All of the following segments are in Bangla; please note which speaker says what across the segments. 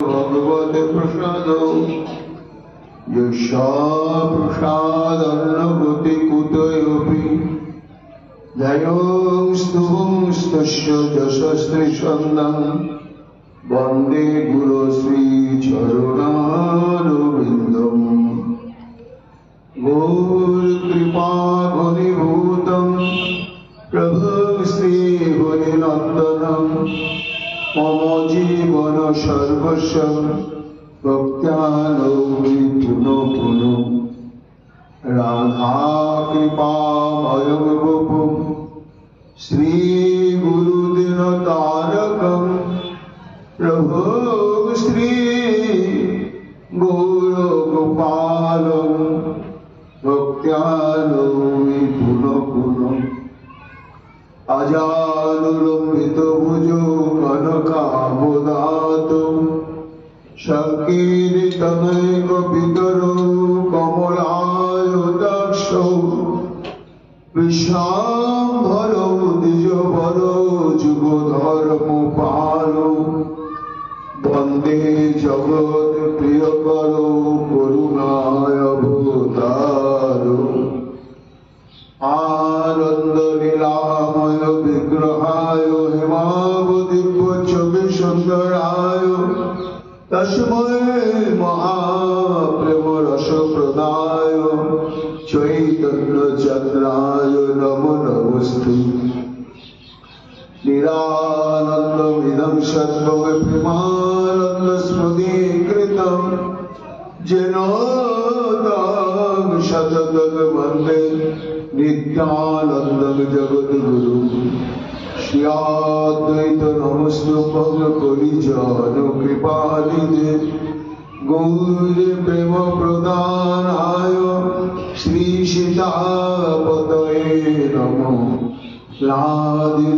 Speaker 1: भगवते प्रसादो यशा प्रसादन्नभूति कुतयोऽपि जयोस्तुस्तस्य यशस्त्रिछन्दं वन्दे गुरो श्रीचरणारविन्दम् गौरकृपा घनीभूतं प्रभु श्रीहरिनन्दनं मम जीवन सर्वस्व भक्त्यानौमि पुनः पुनः राधा कृपामयं वपुः श्रीगुरुदिनतारकं प्रभो श्री गौरगोपालं भक्त्यानौमि पुनः पुनः अजानुलम्बितभुजो कनकावदातो संकीर्तनैकपितरो कमलायताक्षौ विश्वाम्भरो द्विजवरो जुगधर्मपालो वन्दे जगत्प्रियकरो करुणावतारो आनन्दलीलामय विग्रहाय हेमावतीर्वचविसुन्दराय तस्मै महाप्रेमरसप्रदाय चैतन्यचन्द्राय नमो नमस्ते निरानन्दमिदं सद्भव प्रेमानन्दस्मृतिकृतं येन तं सततं वन्दे नित्यानन्दं जगद्गुरु श्रीअद्वैत नमस्तुभ्यं कलिजन कृपानिधे गौर प्रेम प्रदानाय श्री सीतापतये नमः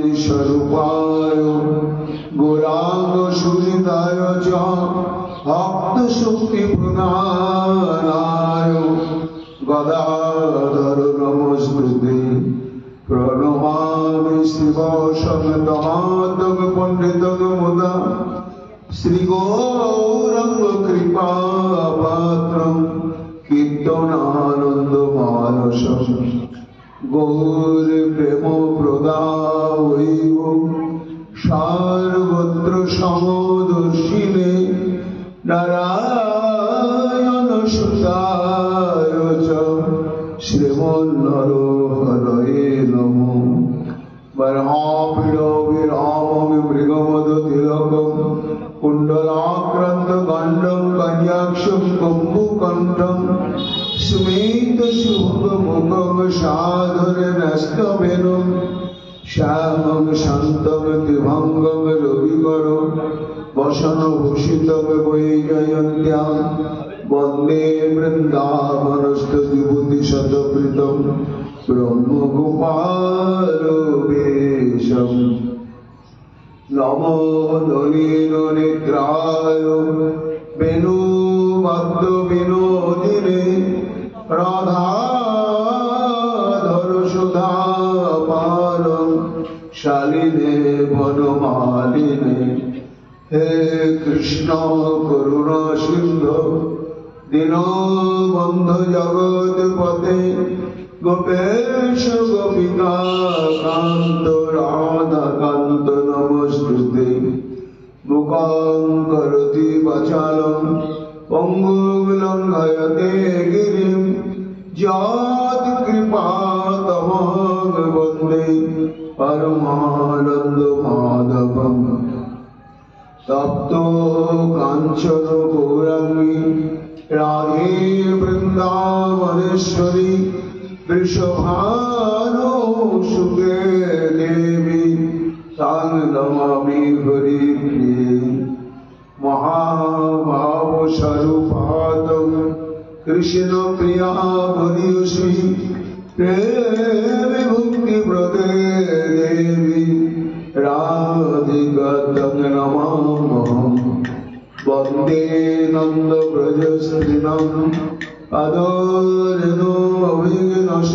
Speaker 1: लादिस्वरूपाय गौरांग सुहृदाय च भक्तशक्ति प्रदानाय गदाधर नमस्कृते प्रणमामि शिवसंतमातं पंडितं मुदा श्रीगौरंग कृपापात्रं कीर्तनानन्दमानसं गौर प्रेम प्रदायैव सर्वत्र समदर्शिने नारायण सुताय च श्रीमन्नरहरये नमः बर्हापीडविरामं मृगमदतिलकं कुण्डलाक्रान्तगण्डं कन्याक्षं कम्बुकण्ठं स्मितशुभमुखं साधरन्यस्तवेनं श्यामं शान्तं दिभङ्गं रविकरं वसनभूषितं वैजयन्त्यां वन्दे वृन्दावनस्थयुवतिशतप्रीतं ब्रह्मगोपालवेशम् नमो नलिननेत्राय वेणुवाद्यविनोदिने राधाधरसुधापानं शालिने वनमालिने हे कृष्ण करुणा सिंधु दीनबन्धु जगत्पते गोपेश गोपिका कांत राधा कांत नमस्ते मुखं करोति वाचालं पंगुं लङ्घयते गिरिं यत्कृपातमहं वन्दे परमानन्दमाधवम् तप्तो कांचन गौरांगी राधे वृंदावनेश्वरी वृषभानुसुते देवी तां नमामि हरिप्रिये महाभावस्वरूपातं कृष्णप्रिया हरिश्री प्रेमभक्तिप्रदे देवी राधिकां नमामः वन्दे नन्दव्रजस्त्रीणां अदोरेणो अभिनश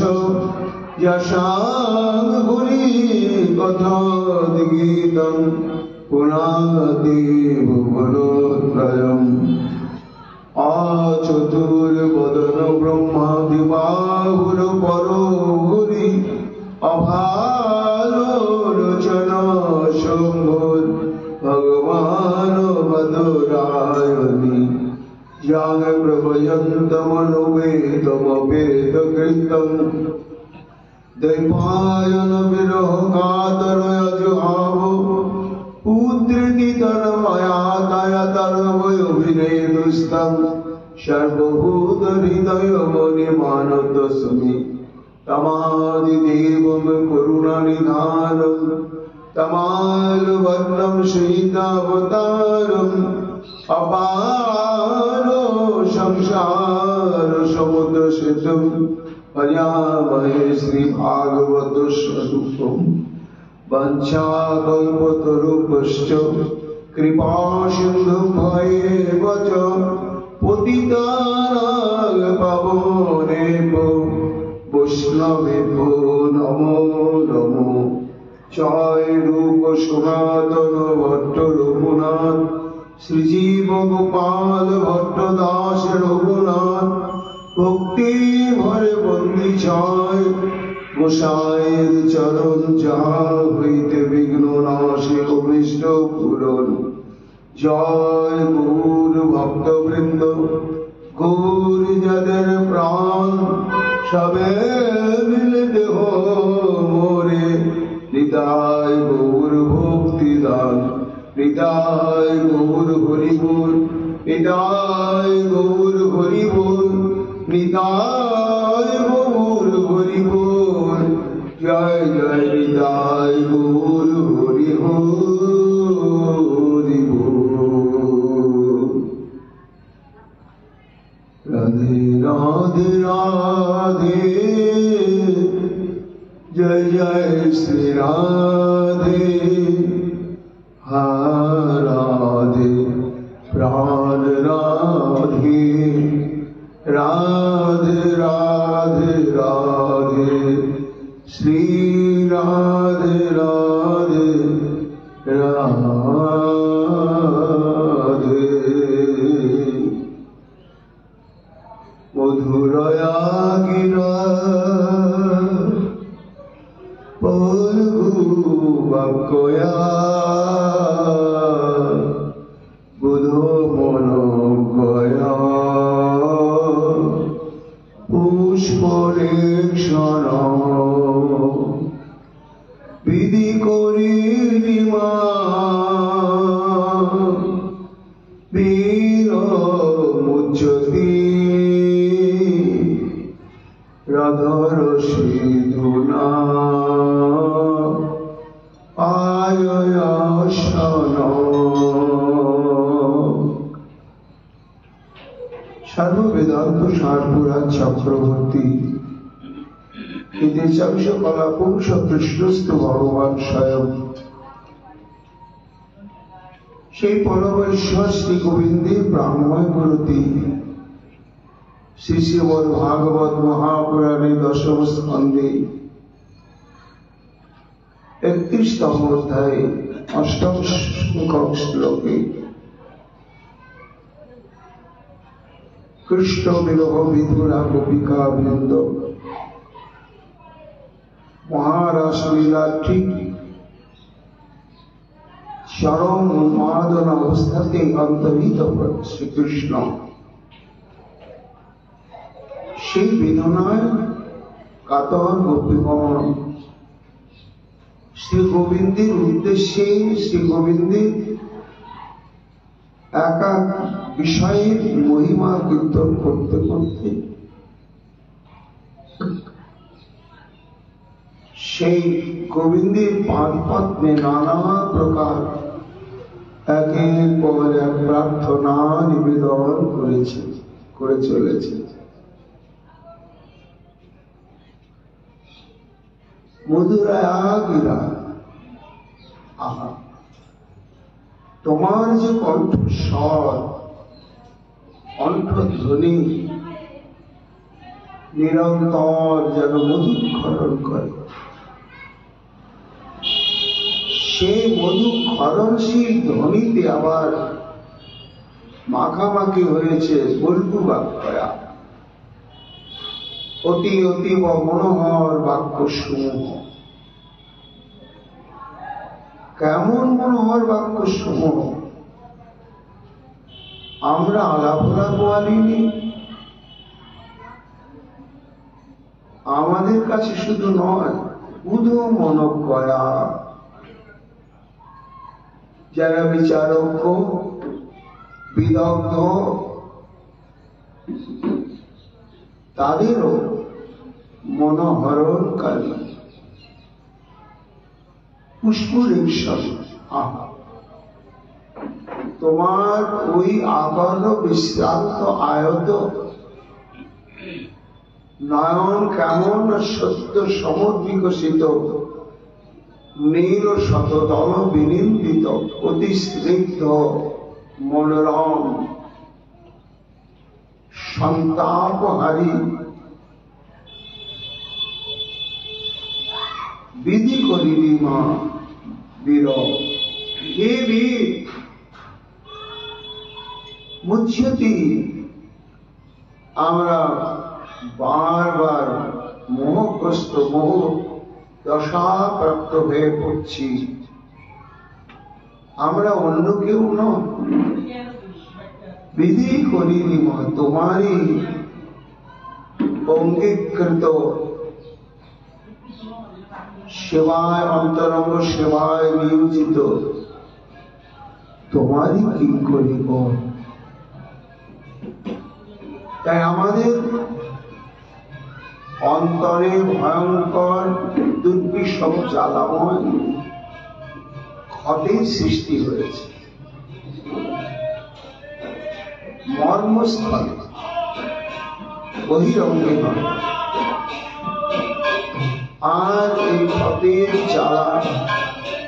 Speaker 1: यशां गुरी कथादिगीतं पुनाति भुवनत्रयम् आचतुर्वदन ब्रह्मादिबाहुरपरो हरि अभालोचन शम्भुर् भगवान् मधुरायणि यां प्रभयन्तमनुवेदमवेदकृतं दैवायन विरह कातरयजुहावो पुत्रिति तन्मयातयतर्वयोभिनेदुस्तं सर्वभूतहृदयमणिमानतस्मि तमादिदेवं करुणानिधानं तमालवर्णं सीतावतारम् अपारो संसार समुद्र सेतुं भजामहे श्रीभागवत स्वरूपम् वंशाकल्पतरुभ्यश्च कृपा सिन्धुभ्येव च पतितानां पावनेभ्यो वैष्णवेभ्यो नमो नमो जय रूप सनातन भट्ट रघुनाथ श्रीजीव गोपाल भट्टदास रघुनाथ भक्ति भरे बंदी छाय गोसाईर चरण जहाँ हईते विघ्न नाशे अभीष्ट पूरण जय गौर भक्तवृंद गौर जদের प्राण सबे मिले देह मोरे निताय गौर भक्ति दान निताय गौर हरि बोल निताय गौर हरि बोल निताय गौर हरि बोल जय जय निताय गौर हरि हरि बोल राधे राधे राधे जय जय श्री राधे राधे प्राण राधे राधे राधे राधे श्री राधे राधे राधे मधुरया गिरा पलगु बाक्या बुधो मनो गया पुष्परेक्षण विधि करिमा वीर मुच्यति राधर सिधुना आययासन सर्ववेदांत सारपुराण चक्रवर्ती इतिचक्ष कलापुंस कृष्णस्तु भगवान स्वयं সেই পরমেশ্বর শ্রী গোবিন্দে প্রাণময় মূর্তি শ্রী শ্রীমদ ভাগবত মহাপুরাণে দশম স্কন্ধে 31তম অধ্যায়ে অষ্টম সংখ্যক শ্লোকে কৃষ্ণ বিরহ বিধুরা গোপিকা বৃন্দ মহারাস লীলা ঠিক চরম উন্মাদনা অবস্থাতে অন্তর্হিত শ্রীকৃষ্ণ সেই বেদনায় কাতর গোপীগণ শ্রী গোবিন্দের উদ্দেশ্যে শ্রী গোবিন্দের এক এক বিষয়ের মহিমা কীর্তন করতে করতে সেই গোবিন্দের পাদ পদ্মে নানা প্রকার একের পর এক প্রার্থনা নিবেদন করে চলেছে। মধুরায়া গিরা, আহা তোমার যে কণ্ঠস্বর কণ্ঠধ্বনি নিরন্তর যেন মধুক্ষরণ করে, সেই মধু ক্ষরণশীল ধ্বনিতে আবার মাখামাখি হয়েছে বল্টু বাক্যয়া, অতি অতীব মনোহর বাক্য সমূহ। কেমন মনোহর বাক্য সমূহ! আমরা আলাপনা বলিনি, আমাদের কাছে শুধু নয়, বুধ মনজ্ঞয়া যারা বিচারজ্ঞ বিদগ্ধ তাদেরও মনোহরণকারী পুষ্পরেশম। আহা, তোমার ওই আবদ্ধ বিশ্রান্ত আয়ত নয়ন কেমন সত্য সমুদ্বিকশিত নীল শতদল বিনিন্দিত অতি স্নিগ্ধ মনোরম সন্তাপহারী বিধি করিবি মা বীর। হে বীর, মুচ্যতি, আমরা বারবার মোহগ্রস্ত মোহ দশাপ্রাপ্ত হয়ে পড়ছি। আমরা অন্য কেউ নয়, বিধি করিনি মা, তোমারই অঙ্গীকৃত সেবায়, অন্তরঙ্গ সেবায় নিয়োজিত তোমারই কি করিব। তাই আমাদের অন্তরে ভয়ঙ্কর দুর্বিষহ জ্বালাময় ক্ষতের সৃষ্টি হয়েছে মর্মস্থলে, বহিরঙ্গে নয়। আর এই ক্ষতের জ্বালা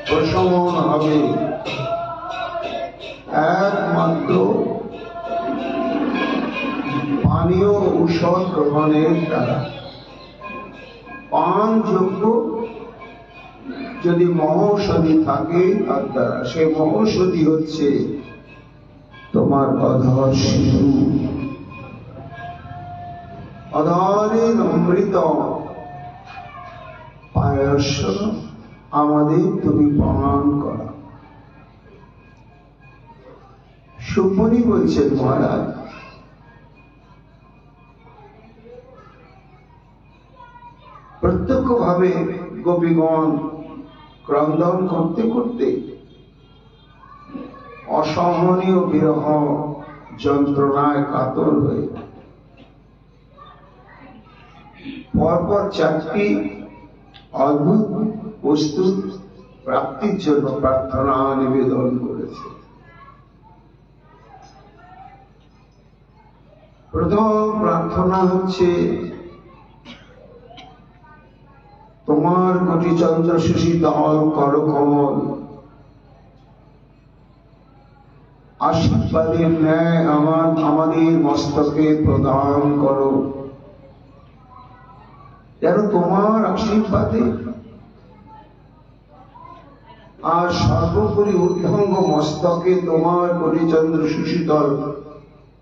Speaker 1: প্রশমন হবে একমাত্র পানীয় ঔষধ গ্রহণের দ্বারা। পানযোগ্য যদি মহৌষধি থাকে তার দ্বারা, সেই মহৌষধি হচ্ছে তোমার অধর শিশু, অধরের অমৃত পায়স আমাদের তুমি পান করা। সুপনি বলছেন মহারাজ, প্রত্যক্ষ ভাবে গোপীগণ ক্রন্দন করতে করতে অসহনীয় বিরহ যন্ত্রণায় কাতর হয়ে পরপর চারটি অদ্ভুত বস্তু প্রাপ্তির জন্য প্রার্থনা নিবেদন করেছে। প্রথম প্রার্থনা হচ্ছে তোমার কোটি চন্দ্র সুশীতল করকমল আশীর্বাদের ন্যায় আমাদের মস্তকে প্রদান করো, যেন তোমার আশীর্বাদে আর সর্বোপরি উদ্ধঙ্গ মস্তকে তোমার কোটি চন্দ্র সুশীতল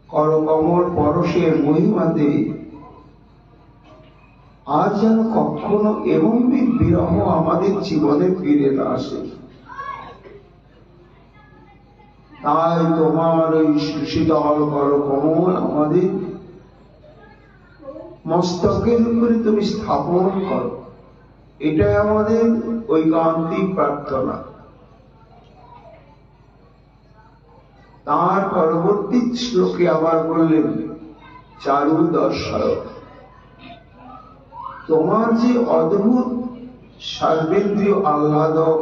Speaker 1: করকমল পরশের মহিমাতে আজ যেন কখনো এমন বিরহ আমাদের জীবনে ফিরে না আসে। তাই তোমার ওই শীতল করকমল আমাদের মস্তকের উপরে তুমি স্থাপন করো, এটাই আমাদের ঐকান্তিক প্রার্থনা। তার পরবর্তী শ্লোকে আবার বললেন চারু দর্শয়, তোমার যে অদ্ভুত সর্বেন্দ্রীয় আহ্লাদক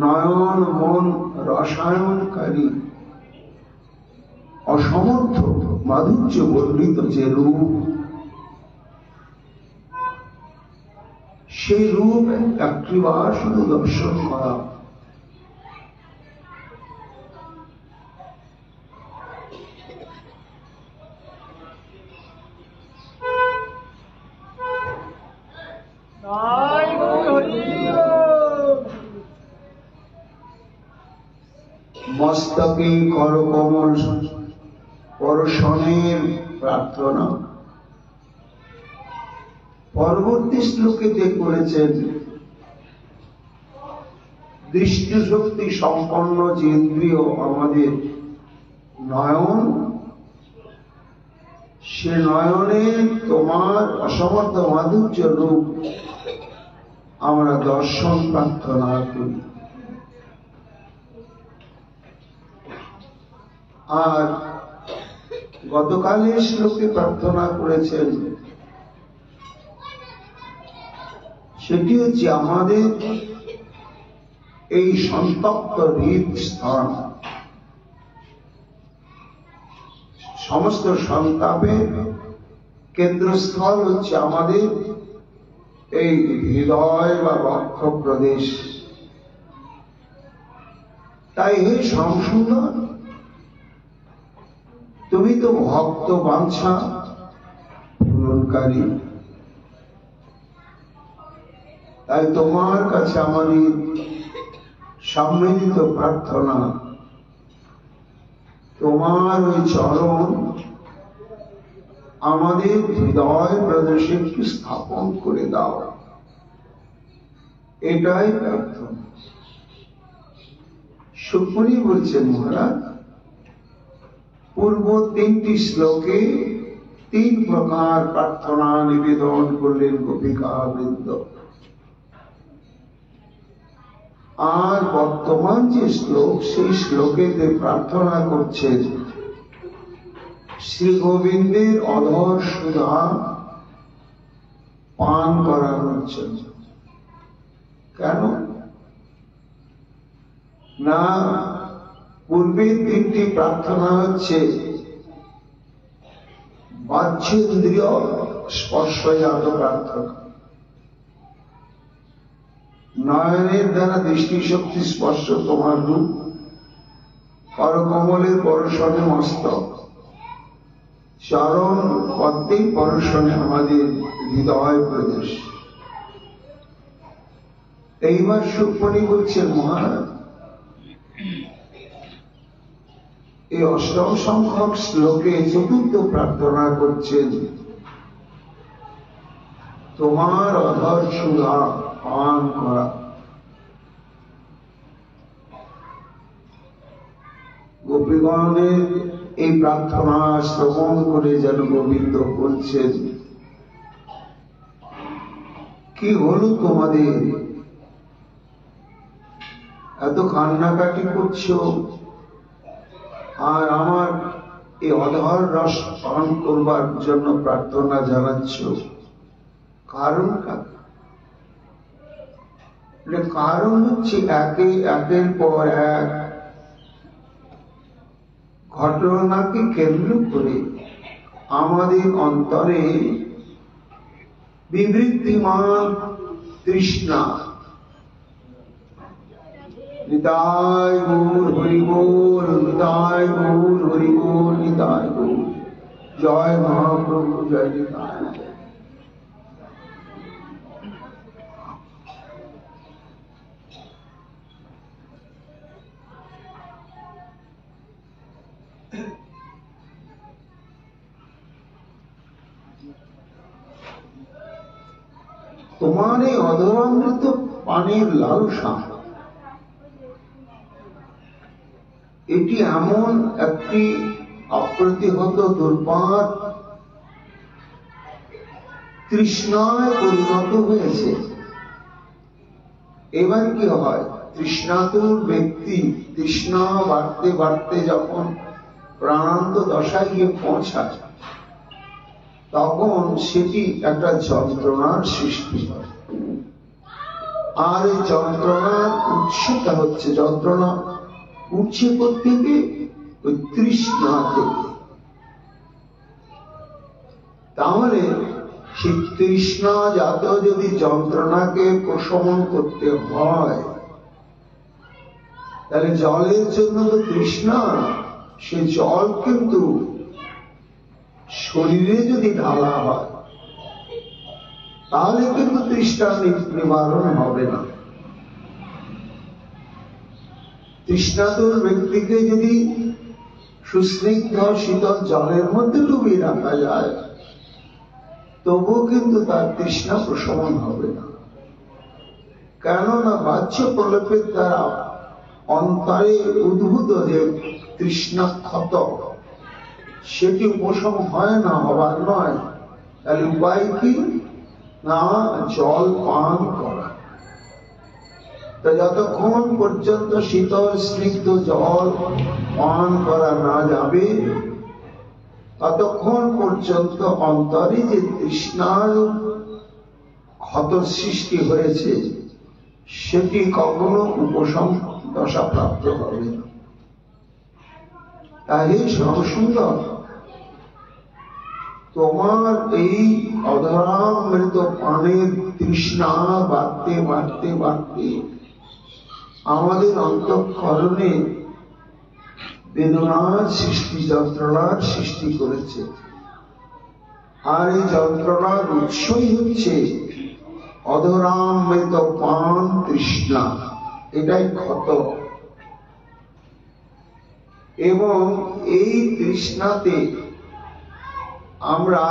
Speaker 1: নয়ন মন রসায়নকারী অসমর্থ মাধুর্য বর্ণিত যে রূপ, সেই রূপ একটিবার শুধু দর্শন করা। মস্তকে করকমল পরশনের প্রার্থনা। পরবর্তী শ্লোকেতে করেছেন দৃষ্টিশক্তি সম্পন্ন যে ইন্দ্রিয় আমাদের নয়ন, সে নয়নে তোমার অসমর্থ মাধুর্য রূপ আমরা দর্শন প্রার্থনা করি। আর গতকালের শ্লোকে প্রার্থনা করেছেন সেটি হচ্ছে আমাদের এই সন্তপ্ত হৃদ স্থান, সমস্ত সন্তাপের কেন্দ্রস্থল হচ্ছে আমাদের এই হৃদয় বা বক্ষ প্রদেশ। তাই হে শ্যামসুন্দর, তুমি তো ভক্ত বাঞ্ছা পূরণকারী, তাই তোমার কাছে আমাদের সম্মিলিত প্রার্থনা, তোমার ওই চরণ আমাদের হৃদয় প্রদেশে একটু স্থাপন করে দাও, এটাই প্রার্থনা। সুখমণি বলছেন মহারাজ, পূর্ব তিনটি শ্লোকে তিন প্রকার প্রার্থনা নিবেদন করলেন গোপিকা বৃন্দ। আর বর্তমান যে শ্লোক, সেই শ্লোকেতে প্রার্থনা করছেন শ্রী গোবিন্দের অধর সুধা পান করানোর জন্য। কেন না, পূর্বের তিনটি প্রার্থনা হচ্ছে বাহ্যেন্দ্রিয় স্পর্শজাত প্রার্থনা, নয়নের দ্বারা দৃষ্টিশক্তি স্পর্শ তোমার রূপ, করকমলের পরশনে মস্তক, চরণ পদ্মেই পরশনে আমাদের হৃদয় প্রদেশ। এইবার সুখমণি বলছেন মহারাজ, এই অষ্টম সংখ্যক শ্লোকে চতুর্থ প্রার্থনা করছেন তোমার অধর সুধা পান করা। গোপীগণের এই প্রার্থনা শ্রবণ করে যেন গোবিন্দ বলছেন, কি হলো তোমাদের, এত কান্নাকাটি করছো আর আমার এই অধর রস পান করবার জন্য প্রার্থনা জানাচ্ছ, কারণ কারণ হচ্ছে একের পর এক ঘটনাকে কেন্দ্র করে আমাদের অন্তরে বিবৃতিমান তৃষ্ণা। নিতাই গৌর হরি বল, নিতাই গৌর হরি বল, নিতাই গৌর, জয় মহাপ্রভু, জয় নিতাই। তোমার এই অধরামৃত পানির লালসা, এটি এমন একটি অপ্রতিহত দুর্বার তৃষ্ণায় পরিণত হয়েছে। এবার কি হয়, তৃষ্ণাতুর ব্যক্তি তৃষ্ণা বাড়তে বাড়তে যখন প্রাণান্ত দশায় গিয়ে পৌঁছায়, তখন সেটি একটা যন্ত্রণার সৃষ্টি হয়। আর এই যন্ত্রণার উৎসটা হচ্ছে, যন্ত্রণা উঠছে থেকে ওই তৃষ্ণা থেকে। তাহলে সেই তৃষ্ণা জাত যদি যন্ত্রণাকে প্রশমন করতে হয়, তাহলে জলের জন্য তো তৃষ্ণা, সে জল কিন্তু শরীরে যদি ঢালা হয় তাহলে কিন্তু তৃষ্ণা নিবারণ হবে না। তৃষ্ণাতুর ব্যক্তিকে যদি সুস্নিগ্ধ শীতল জলের মধ্যে ডুবিয়ে রাখা যায় তবুও কিন্তু তার তৃষ্ণা প্রশমন হবে না। কেননা বাহ্য প্রলেপের দ্বারা অন্তরে উদ্ভূত যে তৃষ্ণা ক্ষত সেটি উপশম হয় না, হবার নয়। তাহলে উপায় কি? না জল পান করা। তা যতক্ষণ পর্যন্ত শীতল স্নিগ্ধ জল পান করা না যাবে ততক্ষণ পর্যন্ত অন্তরে যে তৃষ্ণার ক্ষত সৃষ্টি হয়েছে সেটি কখনো উপশম দশা প্রাপ্ত হবে না। তাই সর্বসুন্দর তোমার এই অধরামৃত পানের তৃষ্ণা বাড়তে বাড়তে বাড়তে আমাদের অন্তঃকরণে বেদনার সৃষ্টি, যন্ত্রণার সৃষ্টি করেছে। আর এই যন্ত্রণার উৎসই হচ্ছে অধরামৃত পান তৃষ্ণা, এটাই ক্ষত। এবং এই তৃষ্ণাতে আমরা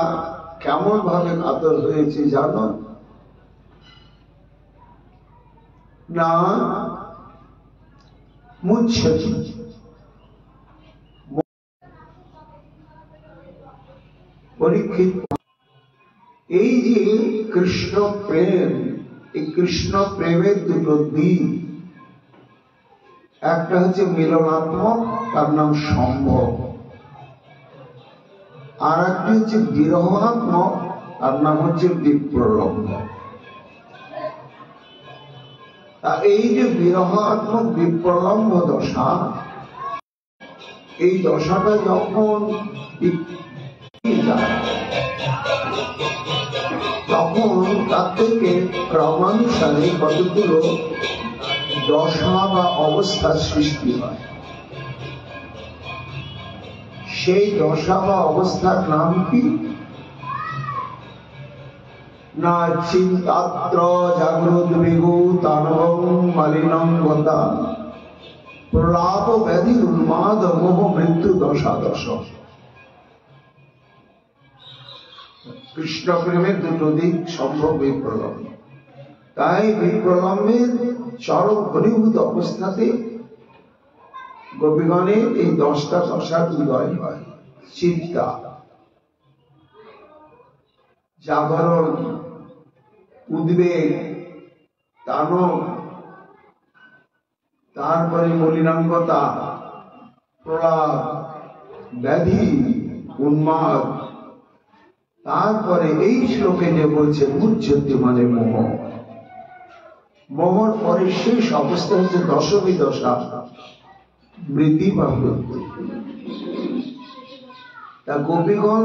Speaker 1: কেমন ভাবে কাতর হয়েছি জানো না? মুচ্ছতি পরীক্ষিত। এই যে কৃষ্ণ প্রেম, এই কৃষ্ণ প্রেমের দুটো দিক, একটা হচ্ছে মিলনাত্মক, তার নাম সম্ভব, আর একটি হচ্ছে বিরহাত্মক, তার নাম হচ্ছে বিপ্রলম্ব। এই যে বিরহাত্মক বিপ্রলম্ব দশা, এই দশাটা যখন যায় তখন তার থেকে ক্রমানুসারে কতগুলো দশা বা অবস্থার সৃষ্টি হয়। সেই দশা বা অবস্থার নাম কি? না চিন্তাত্র জাগ্রত বিগু তানবং মালিনং গতা প্রলাপ ব্যাধি উন্মাদ মোহ মৃত্যু দশা দশ। কৃষ্ণ প্রেমের দুটো দিক সম্ভব বিপ্রলম্ব। তাই বিপ্রলম্বের চরম ঘনীভূত অবস্থাতে গোপীগণের এই 10টা দশার উদয় হয়। চিন্তা, জাগরণ, উদ্বেগ, তানব, তারপরে মলিনাঙ্গতা, প্রলাপ, ব্যাধি, উন্মাদ, তারপরে এই শ্লোকে যে বলছে মুচ্ছতি মানে মোহ। মোহর পরে শেষ অবস্থা হচ্ছে দশমী দশা, মৃতি বা মৃত্যু। তা গোপীগণ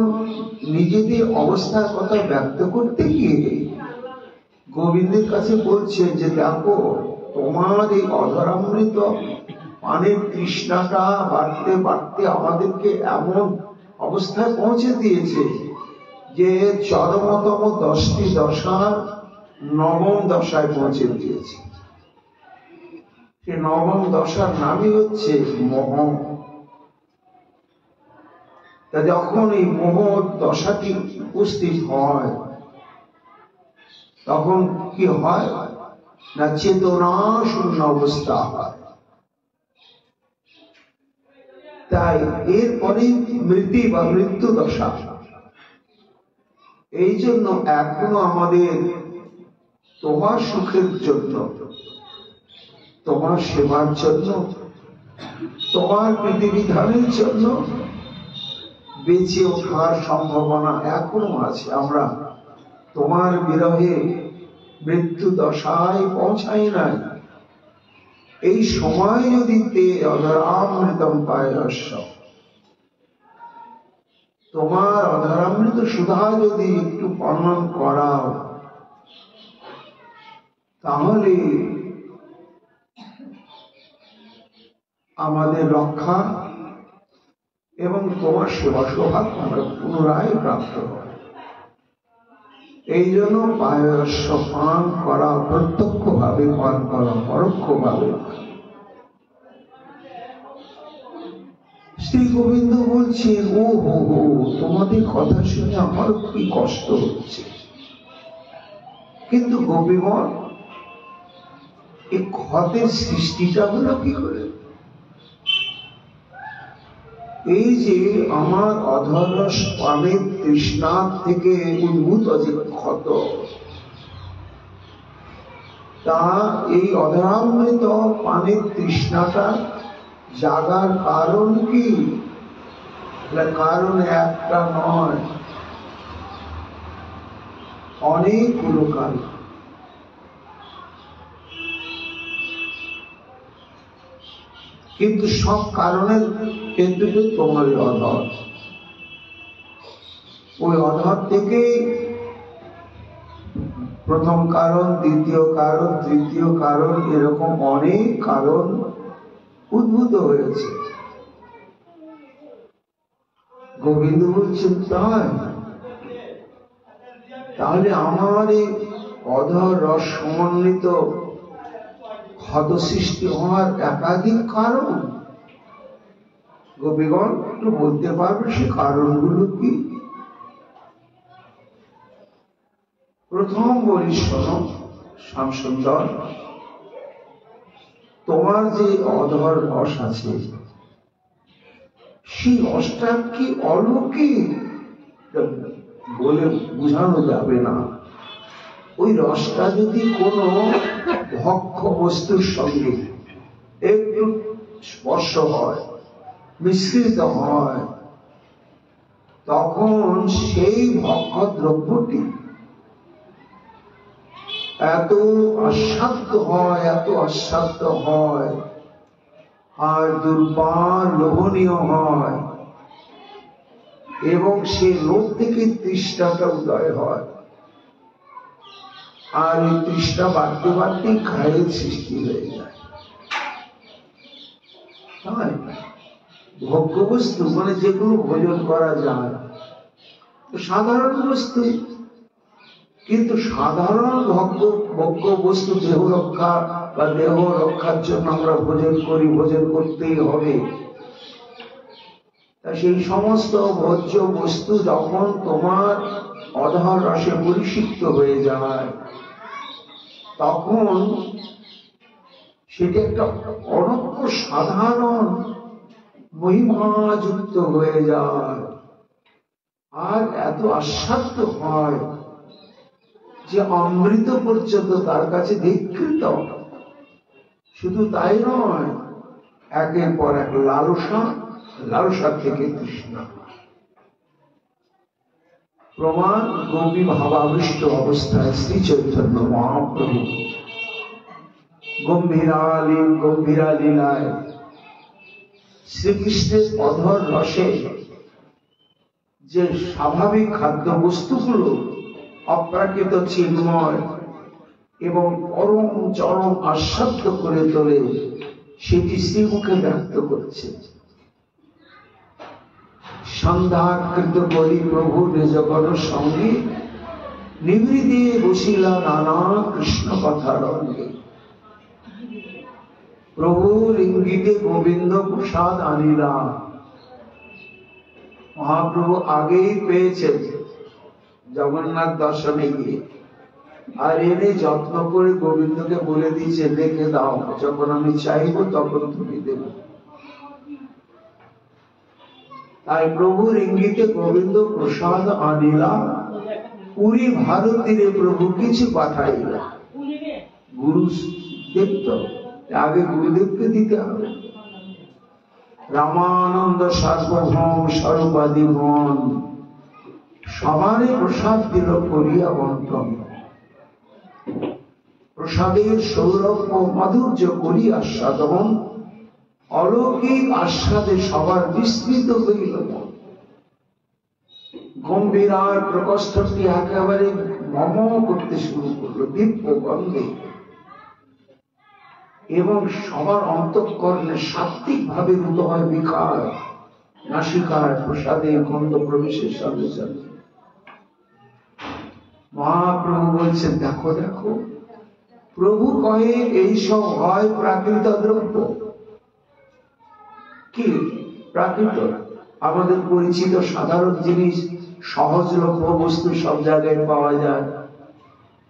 Speaker 1: নিজেদের অবস্থার কথা ব্যক্ত করতে গিয়ে গোবিন্দের কাছে বলছে যে দেখো তোমার এই অধরামৃত পানের তৃষ্ণাটা বাড়তে বাড়তে আমাদেরকে এমন অবস্থায় পৌঁছে দিয়েছে যে চরমতম 10টি দশার নবম দশায় পৌঁছে দিয়েছে। সে নবম দশার নামই হচ্ছে মোহ। তা যখন এই মোহ দশাটি উপস্থিত হয় তখন কি হয় না চেতনা শূন্য অবস্থা হয়। তাই এরপরে মৃত্যু বা মৃত্যু দশা। এই জন্য এখনো আমাদের তোমার সুখের জন্য, তোমার সেবার জন্য, তোমার বিধিবিধানের জন্য বেঁচে ওঠার সম্ভাবনা এখনো আছে। আমরা তোমার বিরহে মৃত্যু দশায় পৌঁছাই নাই। এই সময় যদি তে অধরামৃতম পায়স্য, তোমার অধরামৃত সুধা যদি একটু বর্ণন করাও তাহলে আমাদের রক্ষা এবং তোমার সেবা সৌভাগ্য আমরা পুনরায় প্রাপ্ত হয়। এই জন্য পায়স্য পান করা, প্রত্যক্ষ ভাবে পান করা, পরোক্ষ ভাবে। শ্রী গোবিন্দ বলছেন, ও হো হো, তোমাদের কথা শুনে আমার খুবই কষ্ট হচ্ছে, কিন্তু গোপীগণ এই ক্ষতের সৃষ্টিটা হলো কি করে? এই যে আমার অধরস পানের তৃষ্ণা থেকে উদ্ভূত যে ক্ষত, তা এই অধরামৃত পানের তৃষ্ণাটা জাগার কারণ কি? কারণ একটা নয়, অনেকগুলো কারণ। কিন্তু সব কারণের কেন্দ্রে তোমার অধর, ওই অধর থেকে প্রথম কারণ, দ্বিতীয় কারণ, তৃতীয় কারণ, এরকম অনেক কারণ উদ্ভূত হয়েছে। গোবিন্দ বলছেন তাই, তাহলে আমার এই অধর রস সমন্বিত ক্ষত সৃষ্টি হওয়ার একাধিক কারণ। গোপীগণ একটু বলতে পারবে সে কারণগুলো কি? প্রথম বলি, শোনো শ্যামসুন্দর, তোমার যে অধর রস আছে, সেই রসটা কি অলৌকিক বলে বোঝানো যাবে না। ওই রসটা যদি কোনো ভক্ষ বস্তুর সঙ্গে একটু স্পর্শ হয়, মিশ্রিত হয়, তখন সেই ভক্ষ দ্রব্যটি এত আস্বাদ্য হয়, এত আস্বাদ্য হয়, আর দুর্বার লোভনীয় হয়, এবং সেই লোভ থেকে তৃষ্ণাটা উদয় হয়, আর এই তৃষ্ণা বাড়তে বাড়তে ঘায়ের সৃষ্টি হয়ে যায়। ভোগ্য বস্তু মানে যেগুলো ভোজন করা যায়, সাধারণ বস্তু, কিন্তু সাধারণ ভোগ্য বস্তু দেহ রক্ষা বা দেহ রক্ষার জন্য আমরা ভোজন করি, ভোজন করতেই হবে। সেই সমস্ত ভোজ্য বস্তু যখন তোমার অধর রসে পরিষিক্ত হয়ে যায়, তখন সেটা একটা অনন্য সাধারণ মহিমাযুক্ত হয়ে যায়, আর এত আস্বাদ্য হয় যে অমৃত পর্যন্ত তার কাছে ধিকৃত। শুধু তাই নয়, একের পর এক লালসা, লালসা থেকে তৃষ্ণা। প্রমাণ, গোপী ভাবাবিষ্ট অবস্থায় শ্রী চৈতন্য মহাপ্রভু গম্ভীরা লীলায় শ্রীকৃষ্ণের অধর রসে যে স্বাভাবিক খাদ্য বস্তুগুলো অপ্রাকৃত চিন্ময় এবং পরম চরম আস্বাদ্য করে তোলে, সেটি শ্রীমুখে ব্যক্ত করছে। সন্ধ্যাকৃত করি প্রভু নিজগণ সঙ্গে, নিবৃদে বসিলা নানা কৃষ্ণ কথা রঙ্গে। প্রভুর ইঙ্গিতে গোবিন্দ প্রসাদ আনিলা। মহাপ্রভু আগেই পেয়েছেন জগন্নাথ দর্শনে গিয়ে, আর এনে যত্ন করে গোবিন্দকে বলে দিয়েছে, দেখে দাও, যখন আমি চাইব তখন তুমি দেব। তাই প্রভুর ইঙ্গিতে গোবিন্দ প্রসাদ আনিলা, পুরী ভারতীরে প্রভু কিছু পাঠাইলা। গুরুদেব তো আগে গুরুদেবকে দিতে হবে। রামানন্দ সার্বভৌম সর্বাদিমন সবারে প্রসাদ দিল করিয়া বন্টন। প্রসাদের সৌরভ মাধুর্য করি আস্বাদন, অলৌকিক আস্বাদে সবার বিস্মৃত হইল। গম্ভীরার প্রকোষ্ঠটি একেবারে মম করতে শুরু করলো দিব্য গন্ধে, এবং সবার অন্তঃকরণে সাত্বিক ভাবে রূপ হয় বিকার। নাসিকায় প্রসাদে গন্ধ প্রবেশের সাথে সাথে মহাপ্রভু বলছেন, দেখো দেখো, প্রভু কয়ে এইসব হয় প্রাকৃত দ্রব্য। কি প্রাকৃত আমাদের পরিচিত সাধারণ জিনিস, সহজলভ্য বস্তু সব জায়গায় পাওয়া যায়,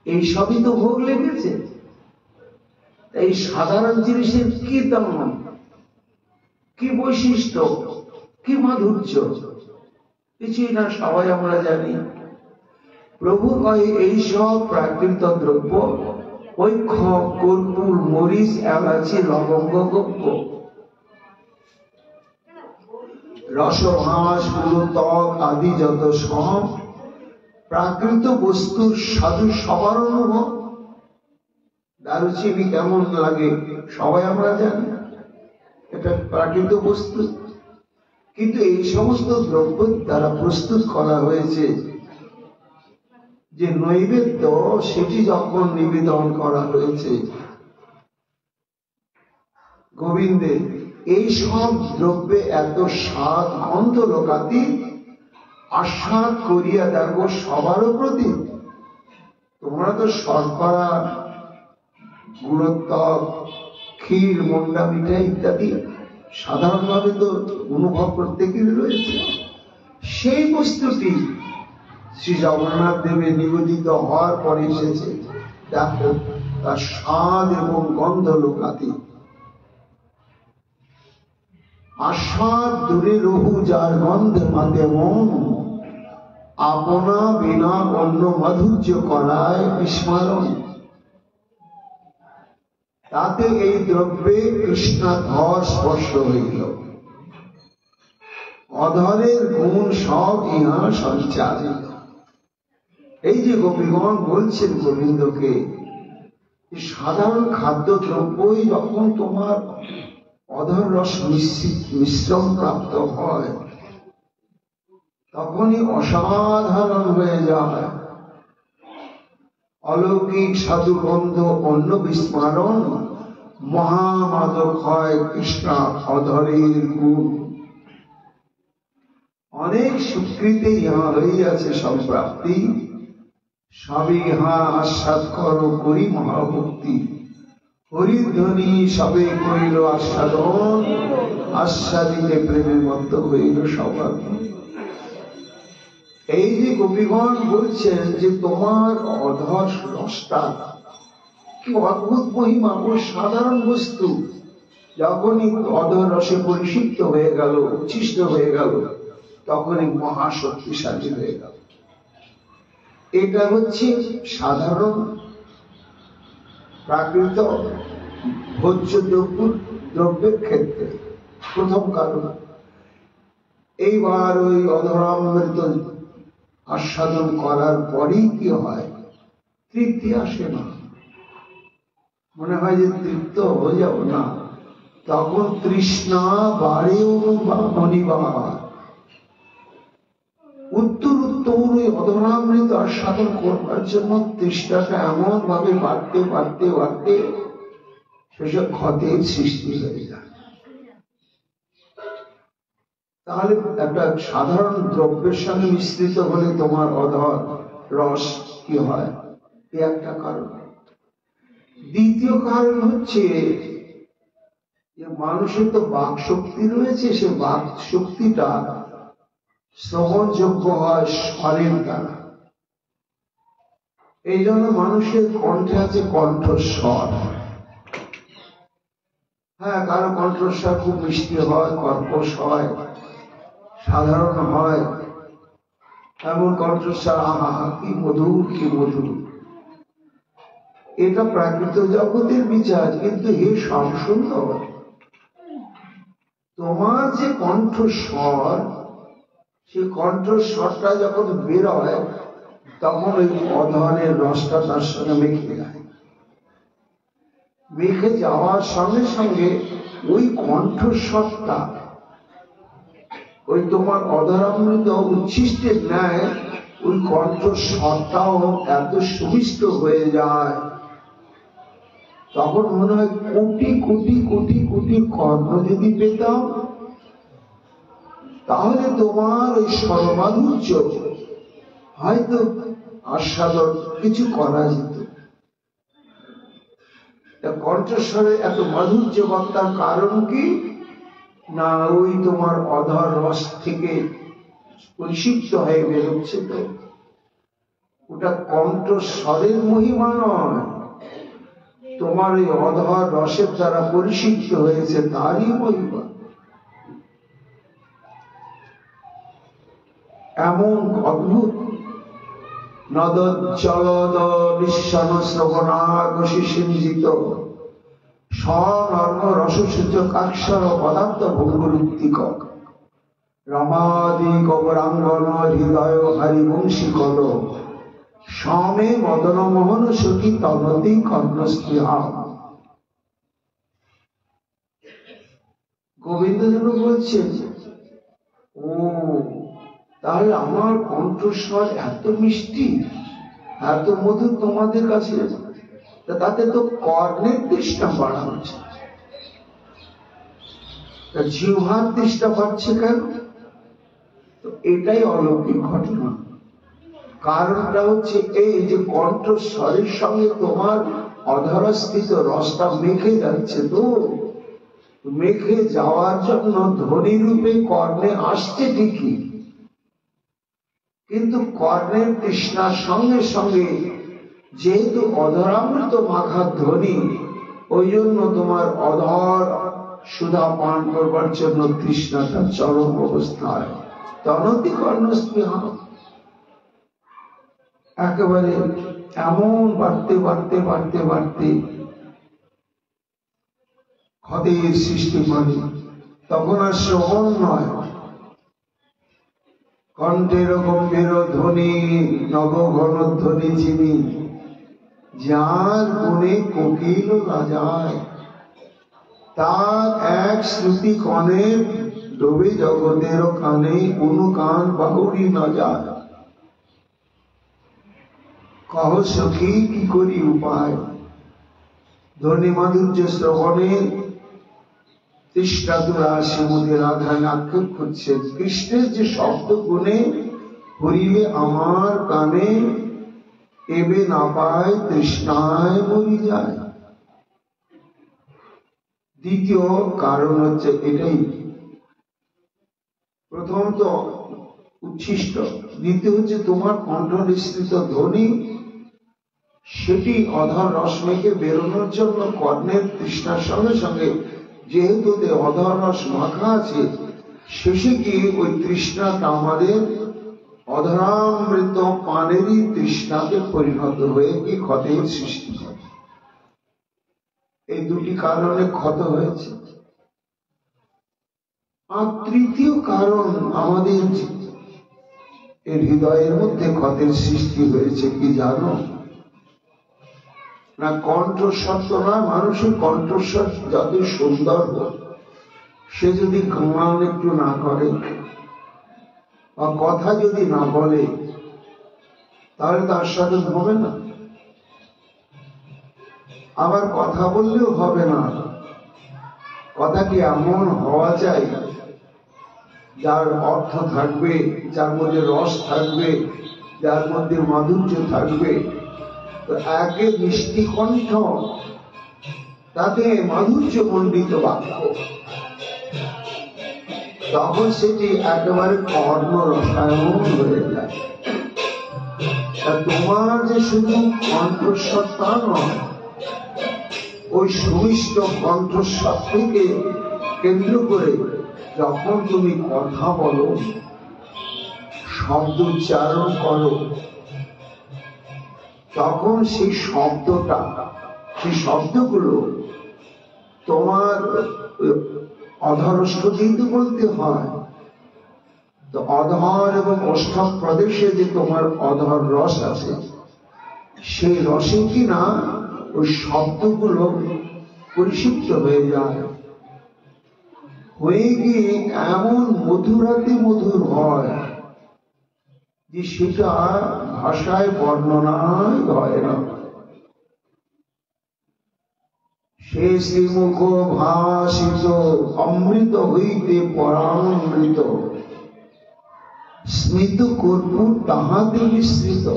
Speaker 1: এই সবই তো ভোগ লেগেছে। এই সাধারণ জিনিসের কি দাম, কি বৈশিষ্ট্য, কি মাধুর্য, কিছুই না, সবাই আমরা জানি। প্রভু কয় এইসব প্রাকৃত দ্রব্য ঐক্ষ, কর্পূর, মরিচ, এলাচি, লবঙ্গ, গপ্প, রসভাস, গুরু, ত্বক আদি যত সব প্রাকৃত বস্তুর সাধু সবার অনুভব। দারুচিনি কেমন লাগে সবাই আমরা জানি, এটা প্রাকৃত বস্তু। কিন্তু এই সমস্ত দ্রব্য দ্বারা প্রস্তুত করা হয়েছে যে নৈবেদ্য, সেটি যখন নিবেদন করা হয়েছে গোবিন্দে, এই সব দ্রব্যে এত স্বাদ গন্ধ লোকাতি, আস্বাদ করিয়া দেখো সবারও প্রতি। তোমরা তো শর্করা, গুড়োত্তক, ক্ষীর, মন্ডা, মিঠাই ইত্যাদি সাধারণভাবে তো অনুভব প্রত্যেকেরই রয়েছে। সেই বস্তুটি শ্রী জগন্নাথ দেবে নিবেদিত হওয়ার পরে এসেছে, দেখো তার স্বাদ এবং গন্ধ লোকাতি। আস্বাদ দূরে রহু যার গন্ধে মাতে মন, আপনা বিনা অন্য মাধুর্য করায় বিস্মরণ। তাতে এই দ্রব্যে কৃষ্ণাধর স্পর্শ হইল, অধরের গুণ সব ইহা সঞ্চারিত। এই যে গোপীগণ বলছেন গোবিন্দকে, সাধারণ খাদ্য দ্রব্যই যখন তোমার অধর রস মিশ্রণ প্রাপ্ত হয়, তখনই অসাধারণ হয়ে যায়। অলৌকিক সাধুগন্ধ অন্য বিস্মরণ, মহামাদক হয় কৃষ্ণ অধরের গুণ। অনেক স্বীকৃতি ইহা হইয়াছে সম্প্রাপ্তি, সবে ইহা আস্বাদ কর করি মহাভক্তি। হরিধ্বনি সবে করিল আস্বাদন, আস্বাদিতে প্রেমের মধ্য হইল সবার। এই যে গোপীগণ বলছেন যে তোমার অধর রসটা কি অদ্ভুত মহিমা, ও সাধারণ বস্তু যখনই অধর রসে পরিষিক্ত হয়ে গেল, উচ্ছিষ্ট হয়ে গেল, তখনই মহাশক্তিশালী হয়ে গেল। এটা হচ্ছে সাধারণ প্রাকৃত ভোজ্য দ্রব্যের ক্ষেত্রে প্রথম কারণ। এইবার ওই অধরামৃত আস্বাদন করার পরেই কি হয়, তৃপ্তি আসে না, মনে হয় যে তৃপ্ত হয়ে যাব না, তখন তৃষ্ণা বাড়েও অনিবার। উত্তর উত্তর ওই অধরামৃত আস্বাদন করবার জন্য তৃষ্ণাটা এমন ভাবে বাড়তে বাড়তে বাড়তে সেসব ক্ষতের সৃষ্টি হয়ে যায়। তাহলে একটা সাধারণ দ্রব্যের সঙ্গে মিশ্রিত হলে তোমার অধর রস কি হয়, এ একটা কারণ। দ্বিতীয় কারণ হচ্ছে যে মানুষের তো বাক শক্তি রয়েছে, সে বাক শক্তিটা শ্রবণযোগ্য হয় স্বরের দ্বারা। এই জন্য মানুষের কণ্ঠে আছে কণ্ঠস্বর। হ্যাঁ, কারো কণ্ঠস্বর খুব মিষ্টি হয়, কর্কশ হয়, সাধারণ হয়, এমন কণ্ঠস্বর আহা কি মধুর, কি মধুর। এটা প্রাকৃত জগতের বিচার। কিন্তু হে সব সুন্দর, তোমার যে কণ্ঠস্বর, সে কণ্ঠস্বরটা যখন বেরোয় তখন ওই অধরের রসটা তার সঙ্গে মেখে যায়। মেখে যাওয়ার সঙ্গে সঙ্গে ওই কণ্ঠস্বরটা ওই তোমার অধরামৃত উচ্ছিষ্টের ন্যায় ওই কণ্ঠস্বরটাও এত সুমিষ্ট হয়ে যায়, তখন মনে হয় কোটি কোটি কোটি কোটি কর্ণ যদি পেতাম, তাহলে তোমার ওই সর্বাধুর্য হয়তো আস্বাদন কিছু করা যেত। কণ্ঠস্বরে এত মাধুর্য বক্তার কারণ কি? না ওই তোমার অধর রস থেকে পরিষিক্ত হয়ে বেরোচ্ছে? তো ওটা কণ্ঠস্বরের মহিমা নয়, তোমার ওই অধর রসের দ্বারা পরিষিক্ত হয়েছে তারই মহিমা। এমন অদ্ভুত নদজ্জলদ নিঃসন শ্রবণাগশি সিঞ্জিত স্বনর্ম রসসূচক অক্ষর পদার্থ ভঙ্গুরুক্তিক রমাদি কবরাঙ্গন হৃদয় হরিবংশী কল সমে মদন মোহন সখী তনতি কর্ণস্পৃহা। গোবিন্দ যেন বলছেন, ও তাহলে আমার কণ্ঠস্বর এত মিষ্টি, এত মধুর তোমাদের কাছে, তাতে তো কর্ণের তৃষ্ণা বাড়া হচ্ছে, জিহ্বার তৃষ্ণা বাড়ছে কেন? তো এটাই অলৌকিক ঘটনা। কারণটা হচ্ছে এই যে কণ্ঠস্বরের সঙ্গে তোমার অধরস্থিত রসটা মেখে যাচ্ছে। তো মেখে যাওয়ার জন্য ধ্বনি রূপে কর্ণে আসছে ঠিকই, কিন্তু কর্ণের তৃষ্ণার সঙ্গে সঙ্গে যেহেতু অধরামৃত মাখা ধ্বনি, ওই জন্য তোমার অধর সুধা পান করবার জন্য তৃষ্ণাটা চরম অবস্থায়, তনতি কর্ণস্পৃহা। একেবারে এমন বাড়তে বাড়তে বাড়তে বাড়তে ক্ষতের সৃষ্টি করে, তখন আর শ্রবণ নয়, কণ্ঠের গম্ভীর ধ্বনি নবঘন ধ্বনি যিনি, যার গুণে কোকিল রাজায়, তার এক শ্রুতি কণে ডোবে জগতের কানে, কোন কান বাহুরি না যায়। কহ সখী কি করি উপায়, ধ্বনি মাধুর্য শ্রবণে তৃষ্ণা দুরাশি মুদের আধান আক্ষেপ করছেন। কৃষ্ণের যে শব্দ গুণে হরিলে আমার কানে, এবে না পায় তৃষ্ণায় মরি যায়। দ্বিতীয় কারণ হচ্ছে এটাই, প্রথম তো উচ্ছিষ্ট, দ্বিতীয় হচ্ছে তোমার কণ্ঠ নিঃসৃত ধ্বনি, সেটি অধর রস মেখে বেরোনোর জন্য কর্ণের তৃষ্ণার সঙ্গে সঙ্গে যেহেতু অধর রস মাখা আছে, শেষে গিয়ে ওই তৃষ্ণাটা আমাদের অধরামৃত পানেরই তৃষ্ণাতে পরিণত হয়ে কি ক্ষতের সৃষ্টি করে। এই দুটি কারণে ক্ষত হয়েছে। আর তৃতীয় কারণ, আমাদের এই হৃদয়ের মধ্যে ক্ষতের সৃষ্টি হয়েছে কি জানো না? কণ্ঠস্বর তো নয়, মানুষের কণ্ঠস্বর যত সুন্দর হোক, সে যদি গান একটু না করে বা কথা যদি না বলে, তাহলে তার সাথে হবে না। আবার কথা বললেও হবে না। কথা কি এমন হওয়া চাই যার অর্থ থাকবে, যার মধ্যে রস থাকবে, যার মধ্যে মাধুর্য থাকবে। তো একে মিষ্টি কণ্ঠ, তাতে মাধুর্য মণ্ডিত বাক্য, তখন সেটি একেবারে কর্ণ রসায়ন হয়ে যায়। তোমার যে শুধু কণ্ঠস্বর তা নয়, ওই সুমিষ্ট কণ্ঠস্বর থেকে কেন্দ্র করে যখন তুমি কথা বলো, শব্দ উচ্চারণ করো, তখন সেই শব্দটা, সেই শব্দগুলো তোমার অধরস্থ কিন্তু বলতে হয়। তো অধর এবং অষ্টম প্রদেশে যে তোমার অধর রস আছে, সেই রসে কিনা ওই শব্দগুলো পরিষিক্ত হয়ে যায়, হয়ে গিয়ে এমন মধুরাতে মধুর হয় যে সেটা ভাষায় বর্ণনায় হয় না। সে শ্রীমুখ ভাষিত অমৃত হইতে পরামৃত, স্মিত কর্পূর তাহাতে মিশ্রিত।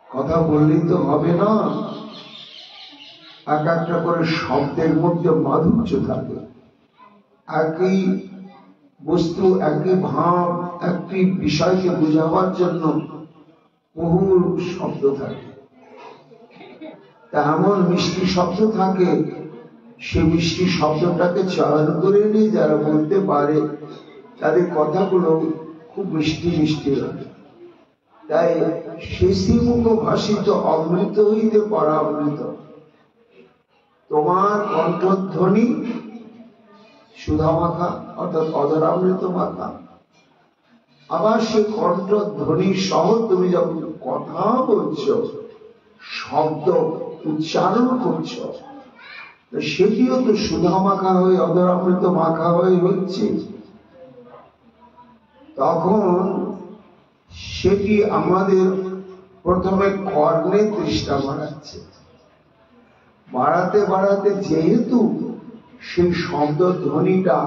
Speaker 1: কথা বললেই তো হবে না, এক একটা করে শব্দের মধ্যে মাধুর্য থাকে, একই বস্তু একই ভাব একটি বিষয়কে বোঝাবার জন্য বহু শব্দ থাকে। তা এমন মিষ্টি শব্দ থাকে, সে মিষ্টি শব্দটাকে চয়ন করে নিয়ে যারা বলতে পারে তাদের কথাগুলো খুব মিষ্টি মিষ্টি হয়। তাই শেষিমুখ ভাষিত অমৃত হইতে পরামৃত। তোমার কণ্ঠধ্বনি সুধা মাখা অর্থাৎ অধরামৃত মাখা, আবার সে কণ্ঠধ্বনি সহ তুমি যখন কথা বলছো, শব্দ উচ্চারণ করছো, সেটিও তো সুধা মাখা হয়ে অধরামৃত মাখা হয়ে হচ্ছে। তখন সেটি আমাদের প্রথমে কর্ণে তৃষ্ণা বাড়াচ্ছে, বাড়াতে বাড়াতে যেহেতু সেই শব্দ ধ্বনিটা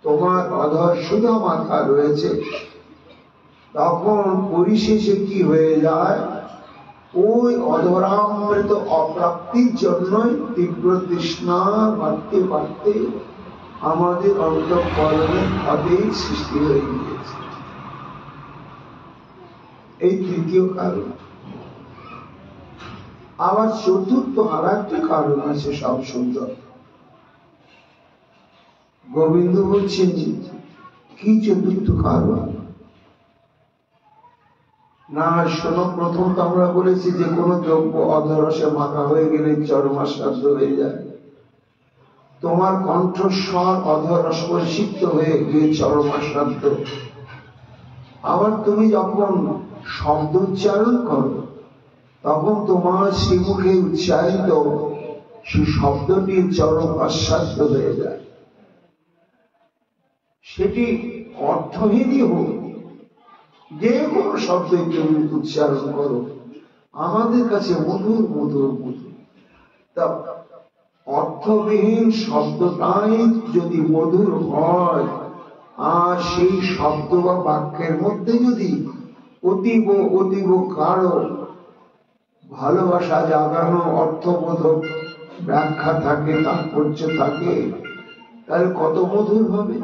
Speaker 1: তোমার অধর সুধা মাখা রয়েছে, তখন পরিশেষে কি হয়ে যায়, ওই অধরামৃত অপ্রাপ্তির জন্যই তীব্র তৃষ্ণা বাড়তে বাড়তে আমাদের অন্তঃকরণে আবেগ সৃষ্টি হয়ে গিয়েছে। এই তৃতীয় কারণ। আবার চতুর্থ আর একটি কারণ আছে, সব সুন্দর। গোবিন্দ বলছেন কি চতুর্থ কারণ না, শোনো, প্রথম তো আমরা বলেছি যে কোনো দ্রব্য অধরসে মাখা হয়ে গেলে চরমাস্বাদ্য হয়ে যায়। তোমার কণ্ঠস্বর অধরস পরিষিক্ত হয়ে গিয়ে চরমাস্বাদ্য। আবার তুমি যখন শব্দ উচ্চারণ করো, তখন তোমার শ্রীমুখে উচ্চারিত সে শব্দটি চরম আস্বাদ্য হয়ে যায়। সেটি অর্থহীনই হোক, যে কোনো শব্দই তুমি উচ্চারণ করো, আমাদের কাছে মধুর মধুর মধুর। তা অর্থবিহীন শব্দটাই যদি মধুর হয়, আর সেই শব্দ বা বাক্যের মধ্যে যদি অতীব অতীব কারো ভালোবাসা জাগানো অর্থবোধক ব্যাখ্যা থাকে, তাৎপর্য থাকে, তাহলে কত মধুর হবে।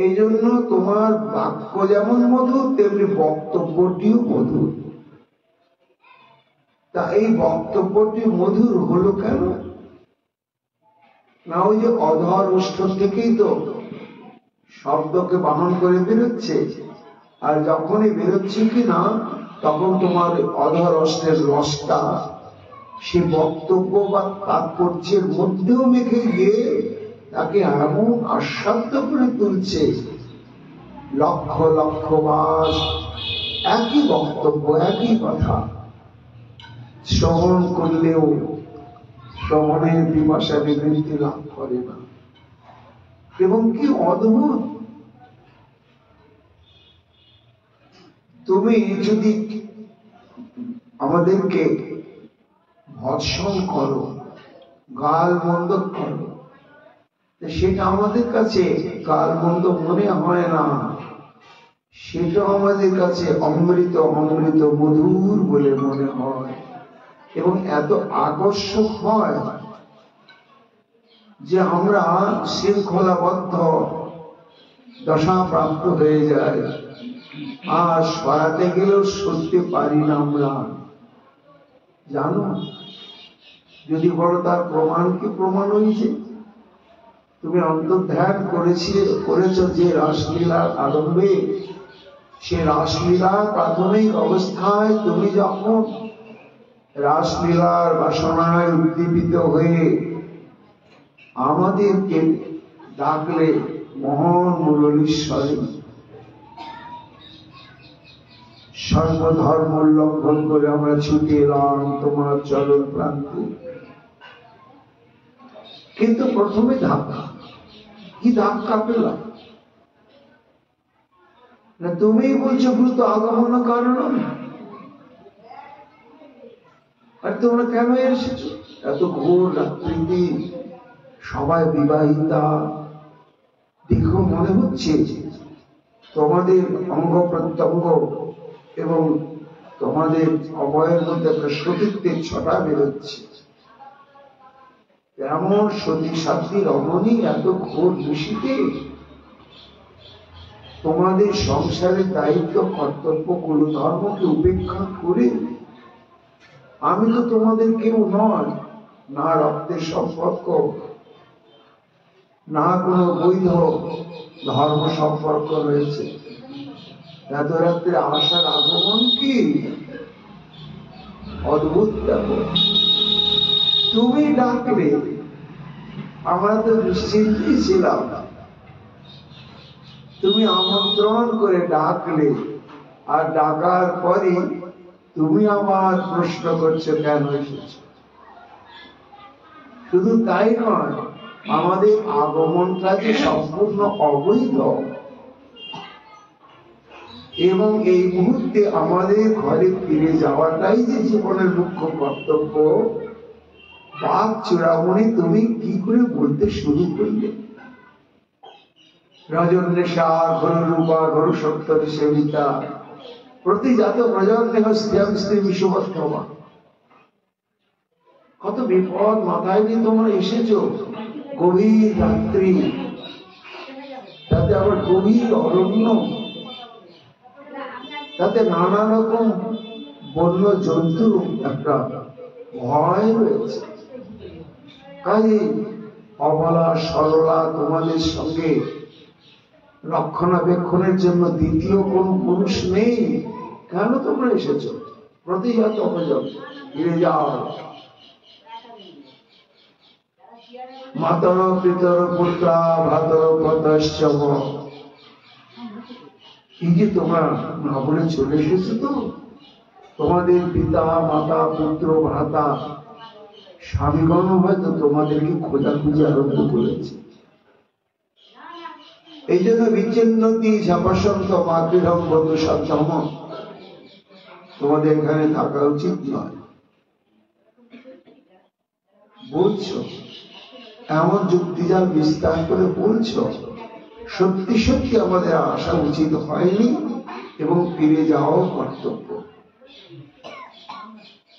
Speaker 1: এই জন্য তোমার বাক্য যেমন মধুর, তেমনি বক্তব্যটিও মধুর। তা এই বক্তব্যটি মধুর হলো কেন না, ওই যে অধর ওষ্ঠ থেকেই তো শব্দকে বাহন করে বেরোচ্ছে। আর যখনই বেরোচ্ছে কিনা, তখন তোমার অধর অষ্টের রসটা সে বক্তব্য বা তাৎপর্যের মধ্যেও মেখে গিয়ে তাকে এমন আস্বাদ্য করে তুলছে। লক্ষ লক্ষ মাস একই বক্তব্য, একই কথা শ্রবণ করলেও শ্রবণের পিপাসা নিবৃত্তি লাভ করে না। এবং কি অদ্ভুত, তুমি যদি আমাদেরকে ভৎসন করো, গাল মন্দ করো, সেটা আমাদের কাছে গাল মন্দ মনে হয় না, সেটা আমাদের কাছে অমৃত অমৃত মধুর বলে মনে হয়। এবং এত আকর্ষক হয় যে আমরা শৃঙ্খলাবদ্ধ দশা প্রাপ্ত হয়ে যায়, আর সরাতে গেলেও সরতে পারি না আমরা। জানো, যদি বলো তার প্রমাণ কি প্রমাণ হয়েছে, তুমি অন্তর্ধ্যান করেছ যে রাসলীলার আরম্ভে, সে রাসলীলার প্রাথমিক অবস্থায় তুমি যখন রাসলীলার বাসনায় উদ্দীপিত হয়ে আমাদেরকে ডাকলে মহান মুরলীশ্বরে, সর্বধর্ম লঙ্ঘন করে আমরা ছুটে এলাম তোমার চরণ প্রান্তে। কিন্তু প্রথমে ধাক্কা, কি ধাক্কা পেলাম না, তুমি বলছো ভূত আগমন কারণ, আর তোমরা কেন এসেছো এত ঘোর রাত্রিতে, সবাই বিবাহিতা, দেখো মনে হচ্ছে তোমাদের অঙ্গ প্রত্যঙ্গ এবং তোমাদের অবয়ের মধ্যে একটা সতীত্বের ছটা বেরোচ্ছে। এমন সতী সাধ্যী রমণী এত ঘোর দূষিতে তোমাদের সংসারের দায়িত্ব কর্তব্য কুলধর্মকে উপেক্ষা করে, আমি তো তোমাদের কেউ নয়, না রক্তের সম্পর্ক, না কোনো বৈধ ধর্ম সম্পর্ক রয়েছে, এত রাত্রে আসার আগমন কি অদ্ভুত ব্যাপার। তুমি ডাকলে, আমরা তো নিশ্চিন্তই ছিলাম, তুমি আমন্ত্রণ করে ডাকলে, আর ডাকার পরে তুমি আমার প্রশ্ন করছো কেন এসেছ। শুধু তাই নয়, আমাদের আগমনটা যে সম্পূর্ণ অবৈধ, এবং এই মুহূর্তে আমাদের ঘরে ফিরে যাওয়াটাই যে জীবনের মুখ্য কর্তব্য। বাক চূড়ামণি তুমি কি করে বলতে শুরু করলে? রজন্যেষা ঘোর রূপা ঘোর সত্তর সেবিতা প্রতিজাত প্রজন্মেহ স্ত্রী বিশ্ববর্তমা। কত বিপদ মাথায় নিয়ে তোমরা এসেছো, গভীর রাত্রি, তাতে আবার গভীর অরণ্য, তাতে নানা রকম বন্য জন্তু, একটা ভয় রয়েছে। কাজে অবলা সরলা তোমাদের সঙ্গে রক্ষণাবেক্ষণের জন্য দ্বিতীয় কোন পুরুষ নেই, কেন তোমরা এসেছো? প্রতিজাত অভিযোগ ফিরে যাও। মাতর পিতর পুত্রা ভাতর পদশ্চম, এই যে তোমরা না বলে চলে এসেছো, তো তোমাদের পিতা মাতা পুত্র ভ্রাতা স্বামীগণ হয়তো তোমাদেরকে খোঁজাখুঁজি আরম্ভ করেছে। এই জন্য বিচ্ছিন্নতি ঝাপাসন্ত মাতৃহম বন্ধু সাধ্যম, তোমাদের এখানে থাকা উচিত নয়। বলছো, এমন যুক্তিজাল বিস্তার করে বলছো, সত্যি সত্যি আমাদের আসা উচিত হয়নি এবং ফিরে যাওয়াও কর্তব্য।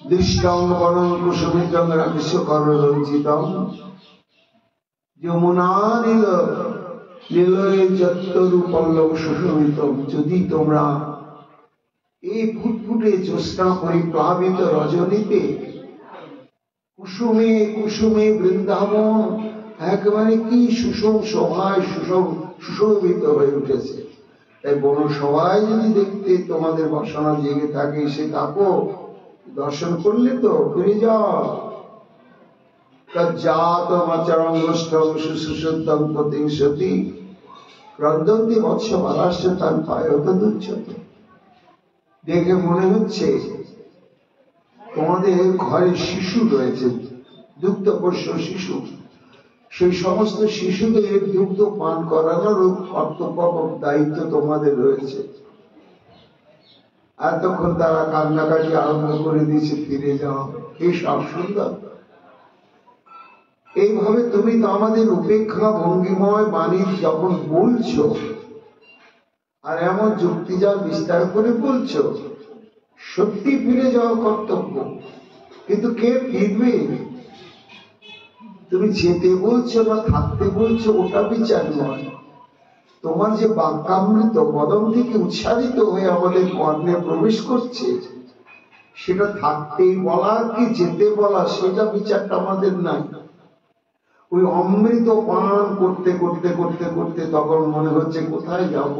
Speaker 1: দৃষ্টং বরং কুসুমিতং রাজস্বকর রঞ্জিতং যমুনা নীল লীলয়ে চত্বরু পল্লব সুশোভিতম। যদি তোমরা এই ফুটফুটে জ্যোৎস্না পরিপ্লাবিত রজনীতে কুসুমে কুসুমে বৃন্দাবন একেবারে কি সুষম সভায় সুশোভিত হয়ে উঠেছে, তাই বড় সবাই যদি দেখতে তোমাদের বাসনা জেগে থাকে, সে তাকো দর্শন করলে তো ফিরে যাও। তজ্জাত মাচরঙ্গষ্টং সুশুদ্ধং প্রতিংশতি রন্দন্তি মৎস্য বালাশ্চ তার পায়ত দুচ্ছতে। দেখে মনে হচ্ছে তোমাদের ঘরে শিশু রয়েছে, দুগ্ধপোষ্য শিশু, সেই সমস্ত শিশুদের দুগ্ধ পান করানোর কর্তব্য দায়িত্ব তোমাদের রয়েছে। এতক্ষণ তারা কান্নাকাটি আরম্ভ করে দিয়েছে, ফিরে যাও, এই সব সুন্দর। এইভাবে তুমি তো আমাদের উপেক্ষা ভঙ্গিময় বাণী যখন বলছো, আর এমন যুক্তিজাল বিস্তার করে বলছো, সত্যি ফিরে যাওয়া কর্তব্য, কিন্তু কে ফিরবে? তুমি যেতে বলছো না থাকতে বলছো, ওটা বিচার নয়। তোমার যে বাক্যামৃত বদন থেকে উচ্চারিত হয়ে আমাদের কর্ণে প্রবেশ করছে, সেটা থাকতেই বলা কি যেতে বলা, সেটা বিচারটা আমাদের নাই। ওই অমৃত পান করতে করতে করতে করতে তখন মনে হচ্ছে কোথায় যাব।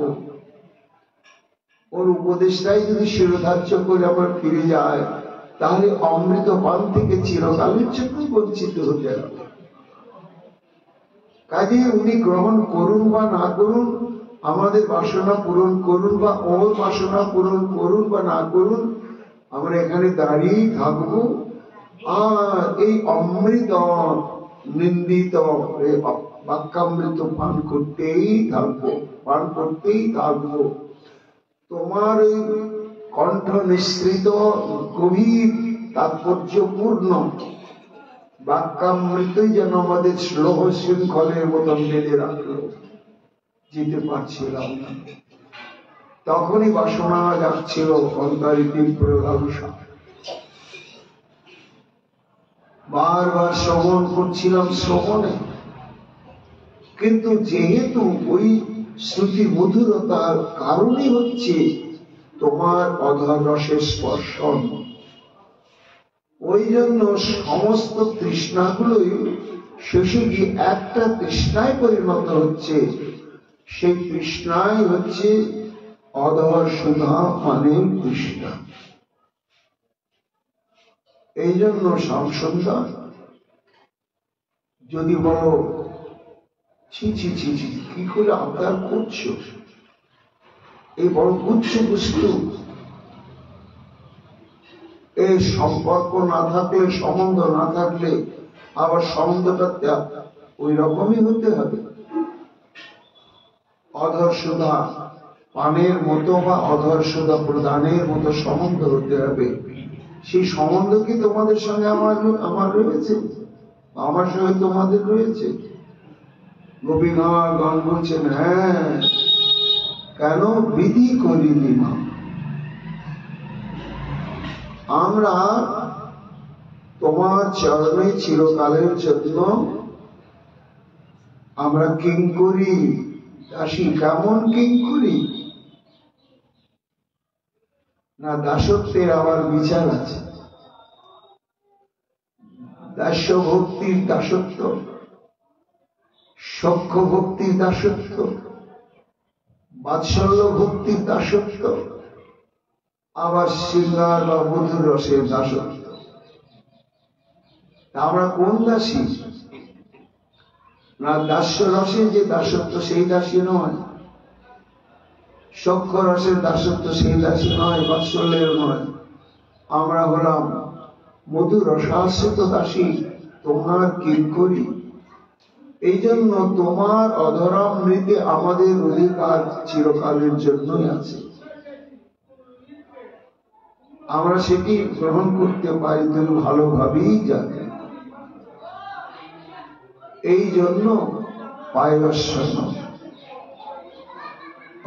Speaker 1: ওর উপদেশটাই যদি শিরোধার্য করে আবার ফিরে যায়, তাহলে অমৃত পান থেকে চিরকালের জন্য বঞ্চিত হতে হবে। কাজে উনি গ্রহণ করুন বা না করুন, আমাদের বাসনা পূরণ করুন বা ওর বাসনা পূরণ করুন বা না করুন, আমরা এখানে দাঁড়িয়ে থাকবো আর এই অমৃত নিন্দিত বাক্যামৃত পান করতেই থাকবো, পান করতেই থাকবো। তোমার ওই কণ্ঠ নিঃসৃত গভীর তাৎপর্যপূর্ণ বাক্যামৃতই যেন আমাদের শ্লোহ শৃঙ্খলের মতন বেঁধে রাখলো, যেতে পারছিলাম না। তখনই বাসনা যাচ্ছিল অন্তরে তীব্র লালসা। বারবার শ্রবণ করছিলাম শ্রবণে, কিন্তু যেহেতু ওই শ্রুতি মধুরতার কারণই হচ্ছে তোমার অধর রসের স্পর্শন, ওই জন্য সমস্ত তৃষ্ণাগুলোই শেষে গিয়ে একটা তৃষ্ণায় পরিণত হচ্ছে। সেই তৃষ্ণাই হচ্ছে অধর সুধা মানে তৃষ্ণা। এই জন্য শ্যামসুন্দর যদি বলো ছি ছি ছি ছি কি করে আবদার করছো, এই বড় তুচ্ছ বস্তু, এই সম্পর্ক না থাকলে, সম্বন্ধ না থাকলে আবার সম্বন্ধটা ওই রকমই হতে হবে। অধর সুধা পানের মতো বা অধর সুধা প্রদানের মতো সম্বন্ধ হতে হবে। সেই সম্বন্ধ কি তোমাদের সঙ্গে আমার রয়েছে, আমার সঙ্গে তোমাদের রয়েছে? গোপীগণ বলছেন হ্যাঁ, কেন বিধি করিনি মা, আমরা তোমার চরণে চিরকালের জন্য আমরা কিঙ্করি দাসী। কেমন কিঙ্করি? না, দাসত্বের আবার বিচার আছে। দাস্য ভক্তির দাসত্ব, সখ্য ভক্তির দাসত্ব, বাৎসল্য ভক্তির দাসত্ব, আবার শৃঙ্গার বা মধুর রসের দাসত্ব। আমরা কোন দাসী? না, দাস্য রসের যে দাসত্ব সেই দাসী নয়, সখ্য রসের দাসত্ব সেই দাসী নয়, বাৎসল্যের নয়। আমরা হলাম মধুর রসাশ্রিত দাসী, তোমার কিঙ্করি। এই জন্য তোমার অধরামৃতে আমাদের অধিকার চিরকালের জন্যই আছে। আমরা সেটি গ্রহণ করতে পারি, তুমি ভালোভাবেই জানে। এই জন্য পায়স্বর্ণ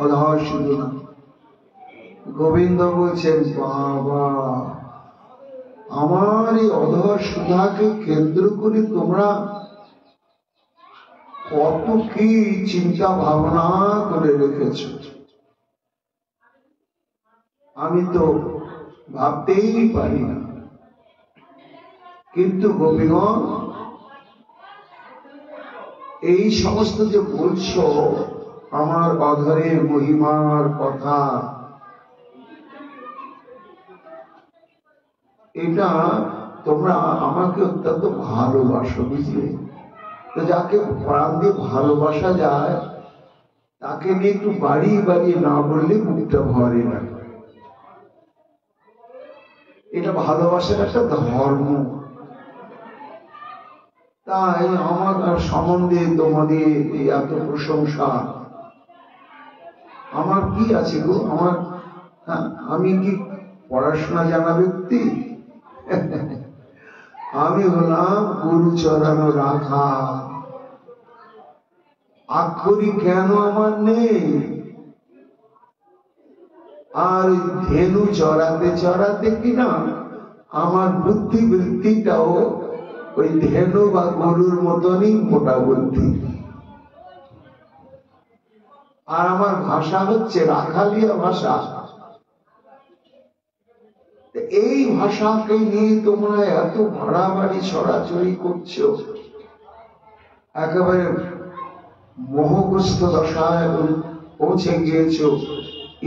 Speaker 1: অধর শুধু না। গোবিন্দ বলছেন বাবা, আমার এই অধর সুধাকে কেন্দ্র করে তোমরা কত কি চিন্তা ভাবনা করে রেখেছ, আমি তো ভাবতেই পারি না। কিন্তু গোপীগণ, এই সমস্ত যে বলছো আমার অধরের মহিমার কথা, এটা তোমরা আমাকে অত্যন্ত ভালোবাসো, বুঝলে? তো যাকে প্রাণ দিয়ে ভালোবাসা যায় তাকে নিয়ে একটু বাড়িয়ে বাড়িয়ে না বললে মুখটা ভরে না। এটা ভালোবাসার একটা ধর্ম। তাই আমার সম্বন্ধে তোমাদের এত প্রশংসা, আমার কি আছে গো? আমি কি পড়াশোনা জানা ব্যক্তি? আমি হলাম গরু চড়ানো রাখা। আক্ষরিক জ্ঞান আমার নেই, আর ধেনু চড়াতে চড়াতে কিনা আমার বুদ্ধি বৃত্তিটাও ওই ধেনু বা গরুর মতনই মোটা বুদ্ধি। আর আমার ভাষা হচ্ছে রাখালিয়া ভাষা। এই ভাষাকে নিয়ে তোমরা এত বাড়াবাড়ি ছড়াছড়ি করছো, একেবারে মোহগ্রস্ত দশায় পৌঁছে গিয়েছ।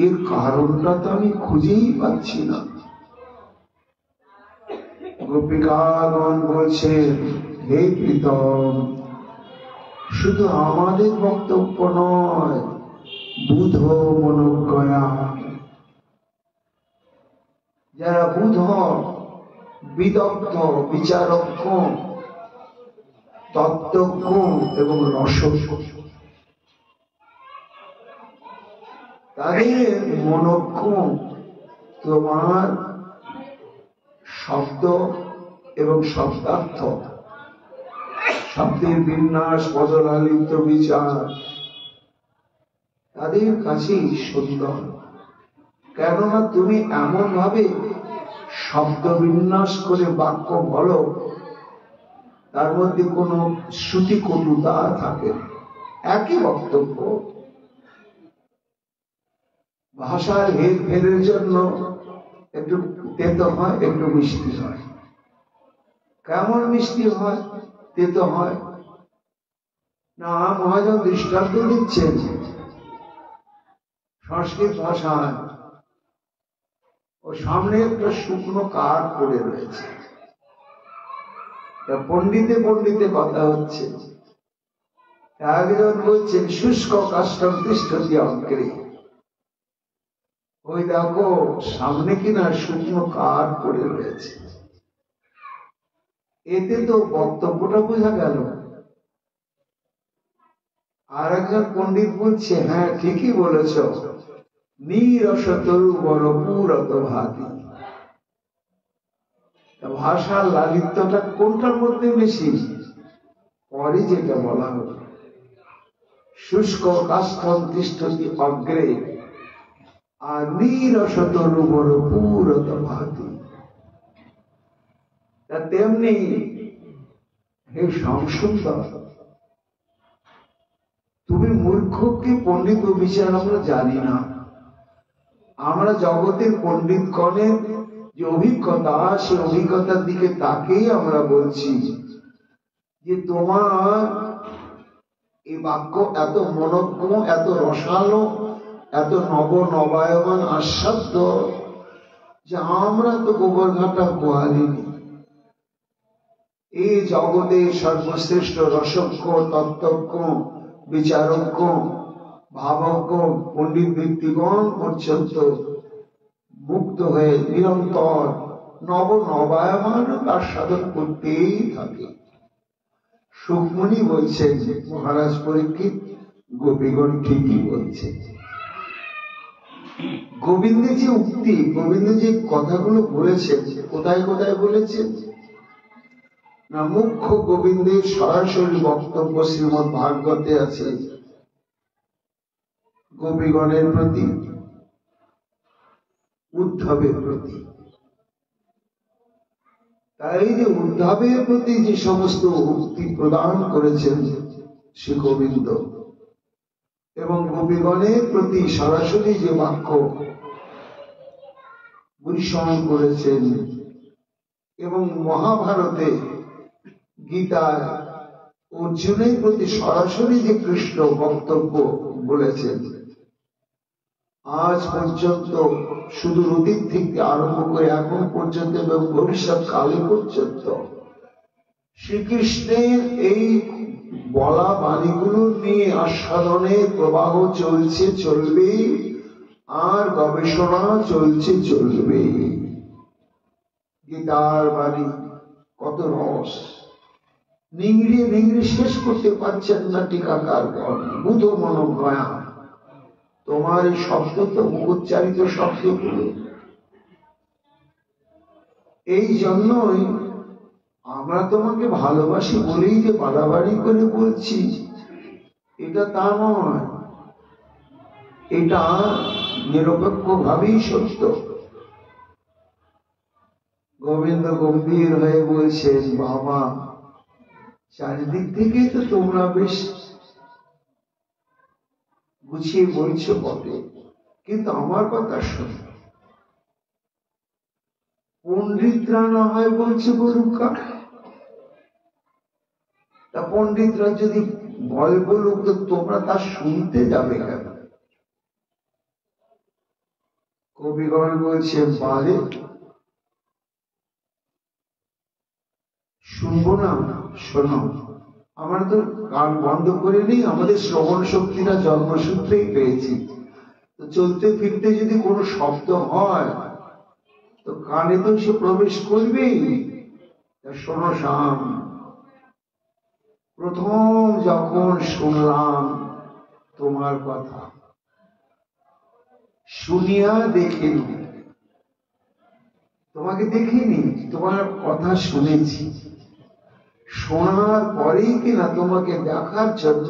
Speaker 1: এর কারণটা তো আমি খুঁজেই পাচ্ছি না। গোপিকাগণ বলছেন হে প্রীতম, শুধু আমাদের বক্তব্য নয়, বুধ মনোজ্ঞয়া, যারা বুধ, বিদগ্ধ, বিচারজ্ঞ, তত্ত্বজ্ঞ এবং রসজ্ঞ, তাদের মনোজ্ঞ তোমার শব্দ এবং শব্দার্থ, শব্দের বিন্যাস, পদলালিত বিচার তাদের কাছেই সুন্দর। কেননা তুমি এমন ভাবে শব্দ বিন্যাস করে বাক্য বলো তার মধ্যে কোনো শ্রুতি কটুতা থাকে না, একই বক্তব্য। ভাষার হের ফেরের জন্য একটু তেতো হয়, একটু মিষ্টি হয়। কেমন মিষ্টি হয়, তেতো হয় না? মহাজন দৃষ্টান্ত দিচ্ছেন সংস্কৃত ভাষায় ও সামনে একটা শুকনো কাঠ পড়ে রয়েছে, পণ্ডিতে পণ্ডিতে কথা হচ্ছে। একজন বলছেন শুষ্ক কাষ্ঠম তিষ্ঠতি অগ্রে, ওই দেখো সামনে কিনা শুকনো কাঠ পড়ে রয়েছে। এতে তো বক্তব্যটা বোঝা গেল। আর একজন পণ্ডিত বলছে হ্যাঁ ঠিকই বলেছ, নীরস তরু বড় পুরত ভাতি। ভাষার লালিত্যটা কোনটার মধ্যে বেশি? পরে যেটা বলা হলো শুষ্ক কাষ্ঠম তিষ্ঠতি অগ্রে, আর নীরস তরু বড় পুরত ভাতি। তেমনি হে শ্যামসুন্দর, তুমি মূর্খ কি পণ্ডিত বিচার আমরা জানি না। আমরা জগতের পণ্ডিতগণের যে অভিজ্ঞতা, সে অভিজ্ঞতার দিকে তাকেই আমরা বলছি যে তোমার এই বাক্য এত মনজ্ঞ, এত রসালো, এত নবায়মান আস্বাদ্য যে আমরা তো গোবর ঘাটা গোয়ালিনি। এই জগতে সর্বশ্রেষ্ঠ রসজ্ঞ, তত্ত্বজ্ঞ, বিচারজ্ঞ, ভাবজ্ঞ পণ্ডিত ব্যক্তিগণ পর্যন্ত মুক্ত হয়ে নিরন্তর নবায়মান তার সাধন করতেই থাকে। সুখমণি বলছেন মহারাজ পরীক্ষিত, গোপীগণ ঠিকই বলছে। গোবিন্দের যে উক্তি, গোবিন্দ যে কথাগুলো বলেছেন, কোথায় কোথায় বলেছেন না? মুখ্য গোবিন্দের সরাসরি বক্তব্য শ্রীমদ ভাগবতে আছে গোপীগণের প্রতি, উদ্ধবের প্রতি। তাই যে উদ্ধবের প্রতি যে সমস্ত উক্তি প্রদান করেছেন শ্রী গোবিন্দ, এবং গোপীগণের প্রতি সরাসরি যে বাক্য পরিশ্রম করেছেন, এবং মহাভারতে গীতায় অর্জুনের প্রতি সরাসরি যে কৃষ্ণ বক্তব্য বলেছেন, আজ পর্যন্ত শুধু অতীত থেকে আরম্ভ করে এখন পর্যন্ত এবং ভবিষ্যৎ কালে পর্যন্ত শ্রীকৃষ্ণের এই বলা বাণীগুলো নিয়ে আস্বাদনের প্রবাহ চলছে, চলবে, আর গবেষণা চলছে, চলবে। গীতার বাণী কত রস, নিংড়িয়ে নিংড়িয়ে শেষ করতে পারছেন না টিকাকার বুধ মনোগয়া। তোমার এই শব্দ তো মুখোচ্চারিত শব্দগুলো। এই জন্যই আমরা তোমাকে ভালোবাসি বলেই যে বাড়াবাড়ি করে বলছি, এটা তা নয়। এটা নিরপেক্ষ ভাবেই সত্য। গোবিন্দ গম্ভীর হয়ে বলছেন, বাবা চারিদিক থেকে তো তোমরা বেশ গুছিয়ে বলছো বটে, কিন্তু আমার কথা শোনো। পণ্ডিতরা না হয় বলছে বলুকা, তা পণ্ডিতরা যদি বলুক তো তোমরা তা শুনতে যাবে কেন? কবিগণ বলছে বারে শুনবো না, শোনো। আমরা তো কান বন্ধ করিনি, আমাদের শ্রবণ শক্তিটা জন্মসূত্রেই পেয়েছি। তো চলতে ফিরতে যদি কোনো শব্দ হয় তো কানে তো সে প্রবেশ করবেই। শোনো শাম, প্রথম যখন শুনলাম তোমার কথা, শুনিয়া দেখিনি, তোমাকে দেখিনি, তোমার কথা শুনেছি। শোনার পরেই কিনা তোমাকে দেখার জন্য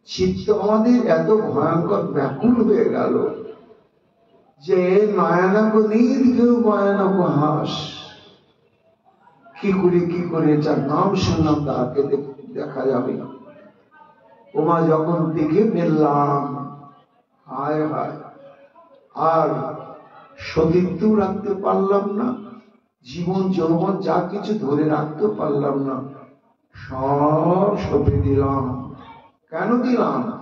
Speaker 1: চিত্ত আমাদের এত ভয়ঙ্কর ব্যাকুল হয়ে গেল যে নয়নাক নীল কেউ বয়ানক হাস, কি করে যার নাম শুনলাম তাকে দেখা যাবে। ওমা যখন দেখে ফেললাম, হায় হায়, আর সতীত্ব রাখতে পারলাম না, জীবন যৌবন যা কিছু ধরে রাখতে পারলাম না, সব সঁপে দিলাম। কেন দিলাম না?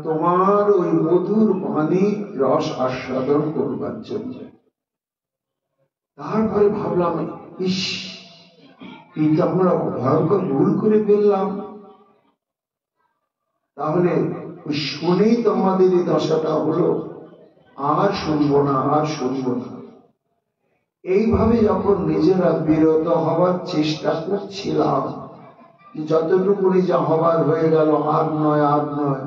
Speaker 1: তোমার ওই মধুর বাণী রস আস্বাদন করবার জন্য। তারপরে ভাবলাম, ইস, কিন্তু আমরা ভয়ঙ্কর ভুল করে ফেললাম। তাহলে শুনেই তোমাদের এই দশাটা হলো, আর শুনবো না, আর শুনবো না। এইভাবে যখন নিজেরা বিরত হওয়ার চেষ্টা করছিলাম, যতটুকু যা হবার হয়ে গেল, আর নয়, আর নয়,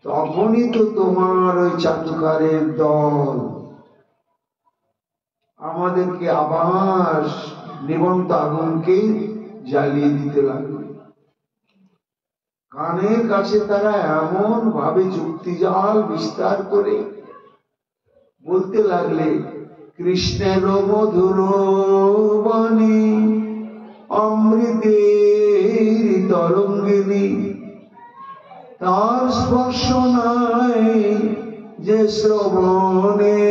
Speaker 1: তখনই তো তোমার ওই চাটুকারের দল আমাদেরকে আবার নিবন্ত আগুনকে জ্বালিয়ে দিতে লাগলো। কানের কাছে তারা এমন ভাবে যুক্তি জাল বিস্তার করে বলতে লাগলে, কৃষ্ণের মধুর বাণী অমৃতের তরঙ্গিনী, তার স্পর্শ নাই যে শ্রবণে,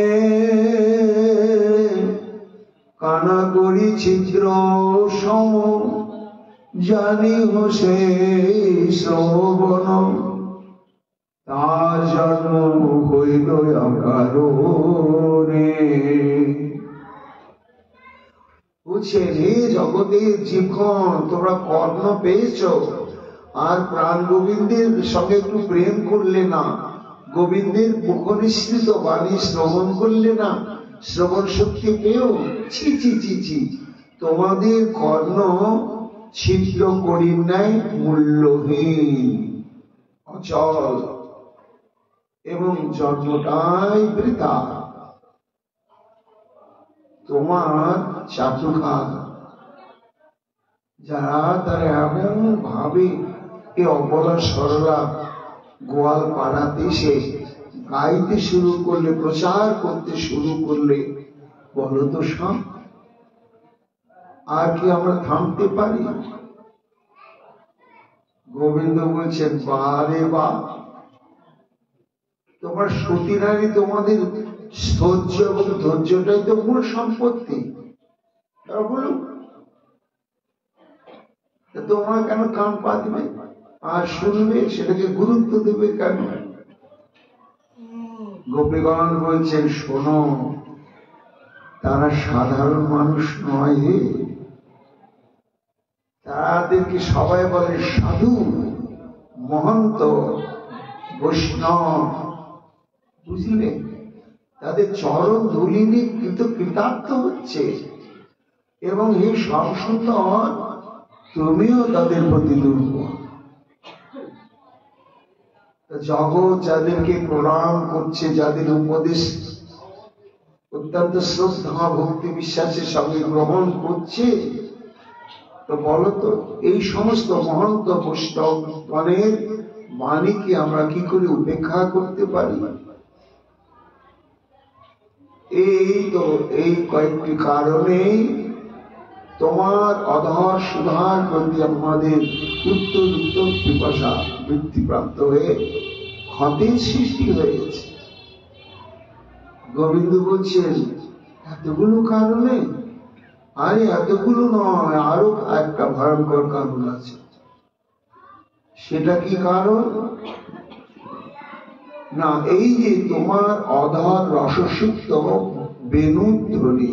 Speaker 1: কানা করি ছিদ্র সম জানি হোসে শ্রবণ, তার জন্ম হইল অকারণে। বুঝছে রে জগতের জীবন, তোমরা কর্ণ পেয়েছ, আর প্রাণ গোবিন্দের সঙ্গে একটু প্রেম করলে না, গোবিন্দের মুখনিসৃত বাণী শ্রবণ করলে না, শ্রবণ শক্তি পেও, ছি ছি ছি ছি, তোমাদের কর্ণ ছিদ্র করি নাই, মূল্যহীন, অচল, এবং জন্মটাই বৃথা। তোমার চাটুকা যারা, তারা এমন ভাবে এ অবলা সরলা গোয়াল পাড়াতে এসে গাইতে শুরু করলে, প্রচার করতে শুরু করলে, বলো তো সব, আর কি আমরা থামতে পারি? গোবিন্দ বলছেন, বারে বা, তোমার সতী নারী, তোমাদের ধৈর্য এবং ধৈর্যটাই তো মূল সম্পত্তি। বলুন, তোমরা কেন কান পাতবে আর শুনবে, সেটাকে গুরুত্ব দেবে কেন? গোপীগণ বলছেন, শোনো, তারা সাধারণ মানুষ নয় হে, তাদেরকে সবাই বলে সাধু, মহন্ত, বৈষ্ণব, বুঝলে? তাদের চরণ ধুলিনি কিন্তু কৃতার্থ হচ্ছে, এবং এই সংশোধন তুমিও তাদের প্রতি দুর্বল। জগৎ যাদেরকে প্রণাম করছে, যাদের উপদেশ অত্যন্ত শ্রদ্ধা ভক্তি বিশ্বাসের সঙ্গে গ্রহণ করছে, তো বলতো এই সমস্ত মহন্ত বৈষ্ণবগণের বাণীকে আমরা কি করে উপেক্ষা করতে পারি? এই কয়েকটি কারণেই তোমার অধর সুধার প্রতি আমাদের উত্তর উত্তর পিপাসা বৃদ্ধিপ্রাপ্ত হয়ে ক্ষতের সৃষ্টি হয়েছে। গোবিন্দ বলছেন, এতগুলো কারণে? আরে এতগুলো নয়, আরো একটা ভয়ঙ্কর কারণ আছে। সেটা কি কারণ? না, এই যে তোমার অধর রসসিক্ত বেণুধ্বনি,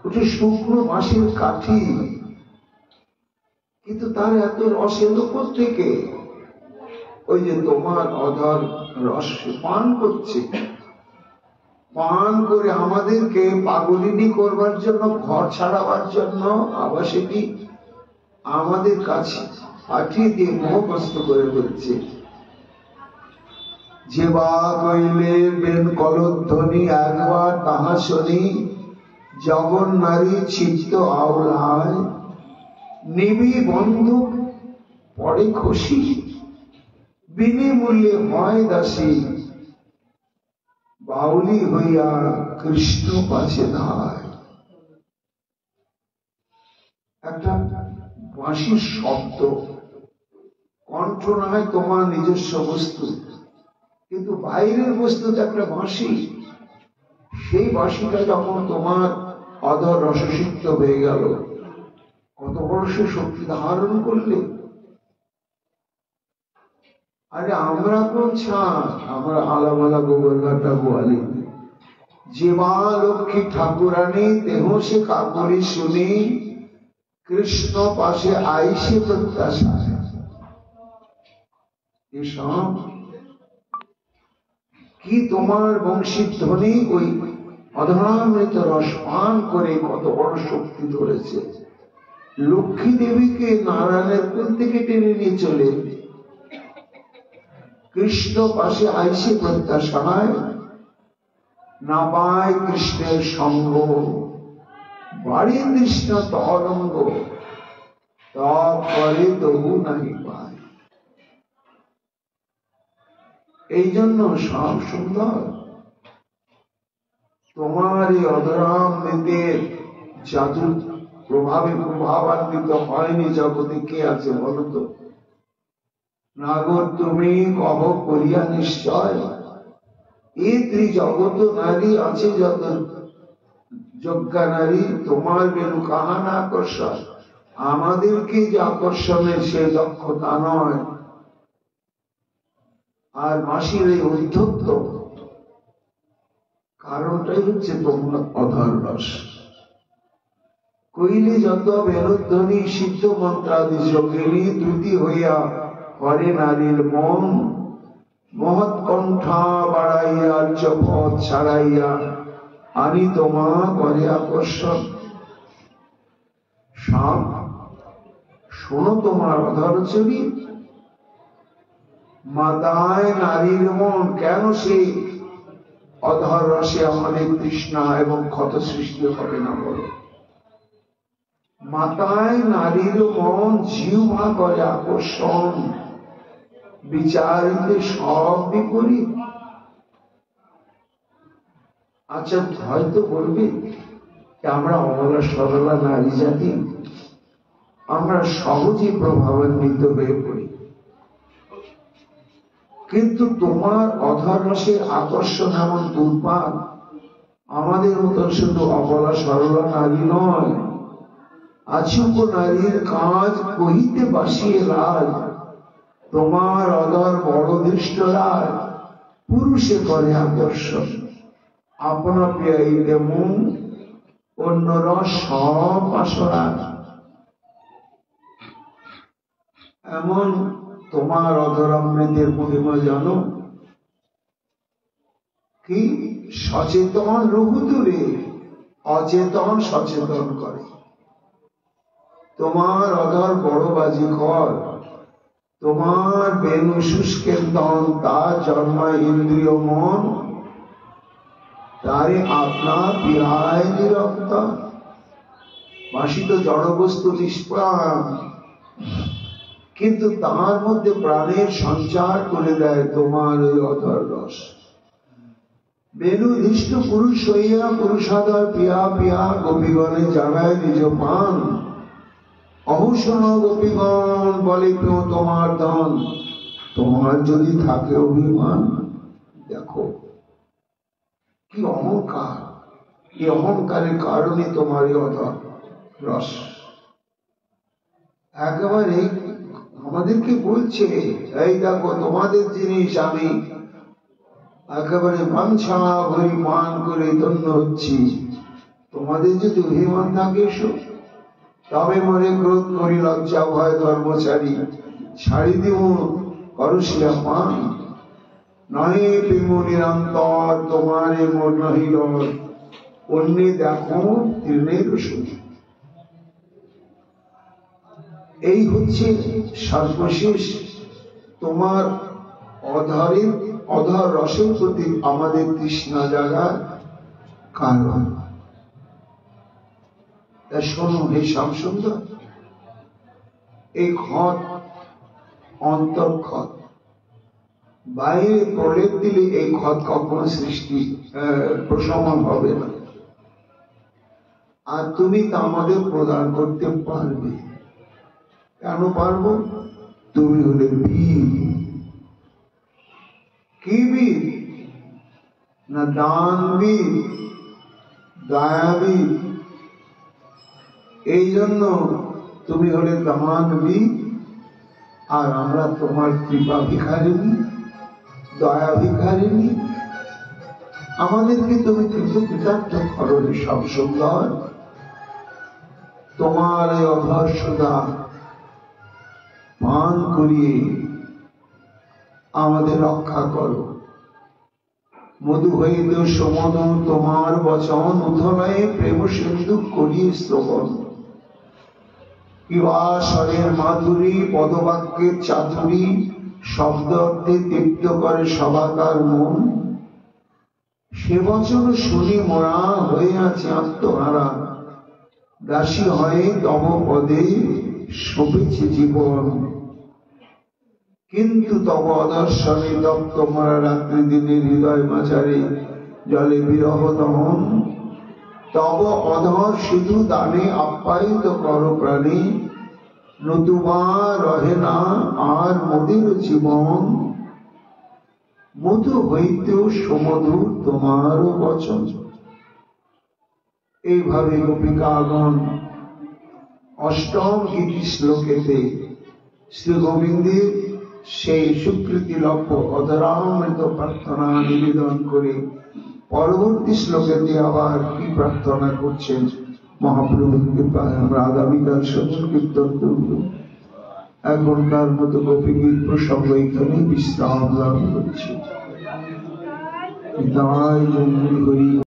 Speaker 1: ওটা শুকনো বাঁশের কাঠি, কিন্তু তার এত রস এলো থেকে? ওই যে তোমার অধর রস পান করছে, পান করে আমাদেরকে পাগলিনী করবার জন্য, ঘর ছাড়াবার জন্য, আবার সেটি আমাদের কাছে পাঠিয়ে দিয়ে মোহগ্রস্ত করে ফেলছে। যে বা কইলে বেন কলধ্বনি একবার তাহা শুনি, জগন নারী চিত্ত আওলায়, নিবি বন্ধু পরে খুশি, বিনিমূল্যে হয় দাসী, বাউলি হইয়া কৃষ্ণ পাশে ধায়। একটা বাঁশির শব্দ, কণ্ঠ না হয় তোমার নিজস্ব বস্তু, কিন্তু বাইরের বস্তু তো একটা বাঁশি। সেই বাঁশিটা যখন তোমার অধর রসসিক্ত হয়ে গেল, কত বড় সে শক্তি ধারণ করলে। আরে আমরা কোন ছাড়, আমরা আলামালা গোবরঘাটা গোয়ালি, যে মা লক্ষ্মী ঠাকুরানী দেহ সে কাকরি শুনি, কৃষ্ণ পাশে আইসে প্রত্যাশা। এসব কি তোমার বংশীর ধ্বনি ওই অধরামৃত রস পান করে কত বড় শক্তি ধরেছে। লক্ষ্মী দেবীকে নারায়ণের কোল থেকে টেনে নিয়ে চলে কৃষ্ণ পাশে আইসে প্রত্যাশায়, না পায় কৃষ্ণের সঙ্গ, বাড়ি কৃষ্ণ তরঙ্গ, তবে তবু নাহি পায়। এই জন্য সব সুন্দর। তোমার এই অধরামৃতের জাদু প্রভাবে প্রভাবান্বিত হয়নি জগতে কে আছে বলো তো? নাগর তুমি কহ করিয়া নিশ্চয়, এই ত্রিজগত নারী আছে যত যজ্ঞা নারী, তোমার বেনু কাহানা আকর্ষণ। আমাদেরকে যে আকর্ষণের সে দক্ষতা নয়। আর মাসির এই উদ্ধত্ত কারণটাই হচ্ছে তোমার অধর রস। কইলে যত বেনুধ্বনি সিদ্ধ মন্ত্রাদি যোগিনী, দ্রুতি হইয়া হরে নারীর মন, মহৎ কণ্ঠা বাড়াইয়া চপথ ছাড়াইয়া, আনি তোমা করে আকর্ষণ। সব শোনো তোমার অধর চরি, মাতায় নারীর মন। কেন সেই অধর রসে আমাদের তৃষ্ণা এবং ক্ষত সৃষ্টি হবে না বলো? মাতায় নারীর মন, জিহ্বা করে আকর্ষণ, বিচারিতে সব বিপরীত। আচ্ছা হয়তো বলবে আমরা অবলা সরলা নারী জাতি, আমরা সহজেই প্রভাবান্বিত হয়ে পড়ি, কিন্তু তোমার অধর রসের আকর্ষণ এমন দুর্বার, আমাদের মতো শুধু অবলা সরলা নারী নয়, আছুক নারীর কাজ কহিতে বাসিয়ে রাজ। তোমার অধর বড় দৃষ্ট রাজ, পুরুষে করে আকর্ষণ। আপনা পেয়াইলে মন, অন্য রস সব আসরা। এমন তোমার অধরামৃতের মহিমা জানো কি? সচেতন রঘুতুরে অচেতন সচেতন করে। তোমার অধর বড় বাজি কর, তোমার বেনু শুষ্কের দন, তার জন্মায় ইন্দ্রিয় মন, তারে আপনা বিহায় নিরক্ত। বাঁশি তো জড়বস্তু নিষ্প্রাণ, কিন্তু তার মধ্যে প্রাণের সঞ্চার করে দেয় তোমার ওই অধর রস। বেনু দৃষ্ট পুরুষ হইয়া পুরুষাদর পিয়া পিয়া, গোপীগণে জানায় নিজ পান। অহুশন গোপীগণ বলে কেউ তোমার ধন, তোমার যদি থাকে অভিমান। দেখো কি অহংকার, এই অহংকারের কারণে তোমার এই অধর রস একেবারে আমাদেরকে বলছে, এই দেখো তোমাদের জিনিস আমি একেবারে বাঞ্ছা পরিমাণ করে ধন্য হচ্ছি, তোমাদের যদি অভিমান থাকে এসো, তবে মনে ক্রোধ করি লজ্জা ভয় ধর্ম ছাড়ি দিব করশিয়া পান। নহে প্রেম নিরন্তর তোমারে মোর নহিল, অন্যে দেখো তৃণের রসুন। এই হচ্ছে সর্বশেষ তোমার অধর রসের প্রতি আমাদের তৃষ্ণা জাগার কারণ। শোনো হে শ্যাম সুন্দর, এই ঘট অন্তর্ঘট, বাইরে প্রলেপ দিলে এই ক্ষত কখনো সৃষ্টি প্রশমন হবে না। আর তুমি তা আমাদের প্রদান করতে পারবে। কেন পারবো? তুমি হলে বীর। কি বীর? না দানবীর, দয়াবীর। এই জন্য তুমি হলে দানবীর, আর আমরা তোমার কৃপা ভিখারিণী, দয়া ভিখারিণী। আমাদেরকে তুমি কৃতজ্ঞ করো। সব সুন্দর তোমার অধর্ষদা পান করিয়ে আমাদের রক্ষা করো। মধু হইতে সমন তোমার বচন, উথলায় প্রেম সিন্ধু করিয়ে শ্রবণ। কিবাসরের মাধুরী, পদবাক্যের চাতুরী, শব্দ অর্থে তৃপ্ত করে সবাকার মন। সে বচন শুনি মোরা হয়ে আছে আত্মহারা, দাসী হয়ে তব পদে শোভেছে জীবন। কিন্তু তব অদর্শনে দপ্ত মরা রাত্রি দিনে হৃদয় মাঝারে জলে বিরহ দহন। তব অধর শুধু দানে আপ্যায়িত কর প্রাণী, নতুবা রহে না আর মোদের জীবন। মধু হইতেও সমধুর তোমার বচন। এইভাবে গোপিকাগণ অষ্টম গীতি শ্লোকেতে শ্রী গোবিন্দের সেই স্বীকৃতি লক্ষ্য অধরামৃত প্রার্থনা নিবেদন করে পরবর্তী শ্লোকেতে আবার কি প্রার্থনা করছেন মহাপ্রভুর কৃপায় আমরা আগামীকাল শ্রবণ কীর্তন করব। এখনকার মতো গোপীগীত প্রসঙ্গ এখানে বিশ্রাম লাভ করছে। তাই হরি।